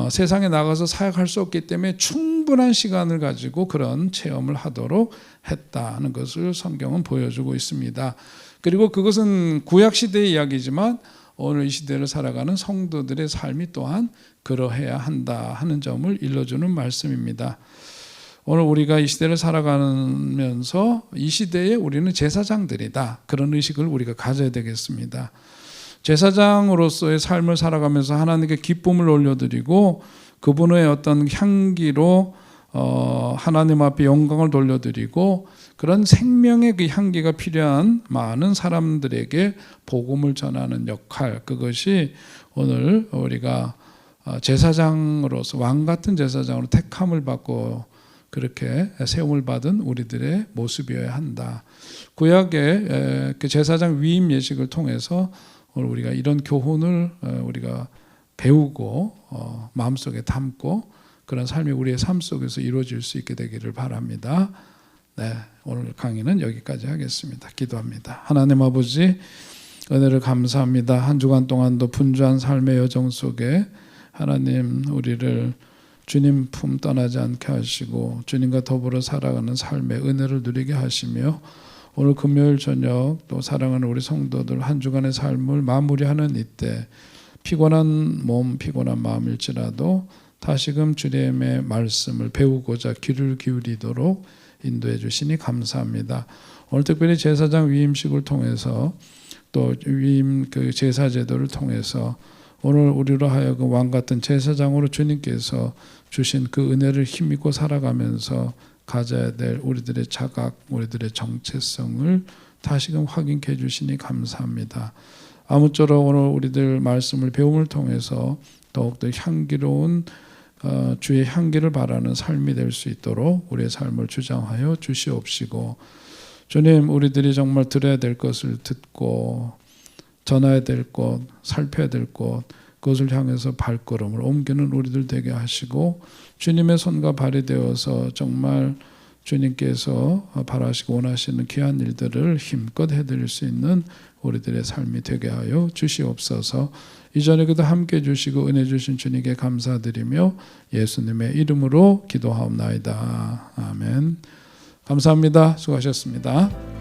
세상에 나가서 사역할 수 없기 때문에 충분한 시간을 가지고 그런 체험을 하도록 했다는 것을 성경은 보여주고 있습니다. 그리고 그것은 구약시대의 이야기지만 오늘 이 시대를 살아가는 성도들의 삶이 또한 그러해야 한다 하는 점을 일러주는 말씀입니다. 오늘 우리가 이 시대를 살아가면서 이 시대에 우리는 제사장들이다, 그런 의식을 우리가 가져야 되겠습니다. 제사장으로서의 삶을 살아가면서 하나님께 기쁨을 올려드리고 그분의 어떤 향기로 하나님 앞에 영광을 돌려드리고 그런 생명의 그 향기가 필요한 많은 사람들에게 복음을 전하는 역할, 그것이 오늘 우리가 제사장으로서 왕같은 제사장으로 택함을 받고 그렇게 세움을 받은 우리들의 모습이어야 한다. 구약의 그 제사장 위임 예식을 통해서 오늘 우리가 이런 교훈을 우리가 배우고 마음속에 담고 그런 삶이 우리의 삶 속에서 이루어질 수 있게 되기를 바랍니다. 네, 오늘 강의는 여기까지 하겠습니다. 기도합니다. 하나님 아버지, 은혜를 감사합니다. 한 주간 동안도 분주한 삶의 여정 속에 하나님 우리를 주님 품 떠나지 않게 하시고 주님과 더불어 살아가는 삶의 은혜를 누리게 하시며 오늘 금요일 저녁 또 사랑하는 우리 성도들 한 주간의 삶을 마무리하는 이때 피곤한 몸, 피곤한 마음일지라도 다시금 주님의 말씀을 배우고자 귀를 기울이도록 인도해 주시니 감사합니다. 오늘 특별히 제사장 위임식을 통해서 또 위임 그 제사 제도를 통해서 오늘 우리로 하여금 왕 같은 제사장으로 주님께서 주신 그 은혜를 힘입고 살아가면서 가져야 될 우리들의 자각, 우리들의 정체성을 다시금 확인케 해주시니 감사합니다. 아무쪼록 오늘 우리들 말씀을 배움을 통해서 더욱더 향기로운 주의 향기를 바라는 삶이 될 수 있도록 우리의 삶을 주장하여 주시옵시고 주님, 우리들이 정말 들어야 될 것을 듣고 전해야 될 것, 살펴야 될 것, 그것을 향해서 발걸음을 옮기는 우리들 되게 하시고 주님의 손과 발이 되어서 정말 주님께서 바라시고 원하시는 귀한 일들을 힘껏 해드릴 수 있는 우리들의 삶이 되게 하여 주시옵소서. 이전에도 함께 해주시고 은혜 주신 주님께 감사드리며 예수님의 이름으로 기도하옵나이다. 아멘. 감사합니다. 수고하셨습니다.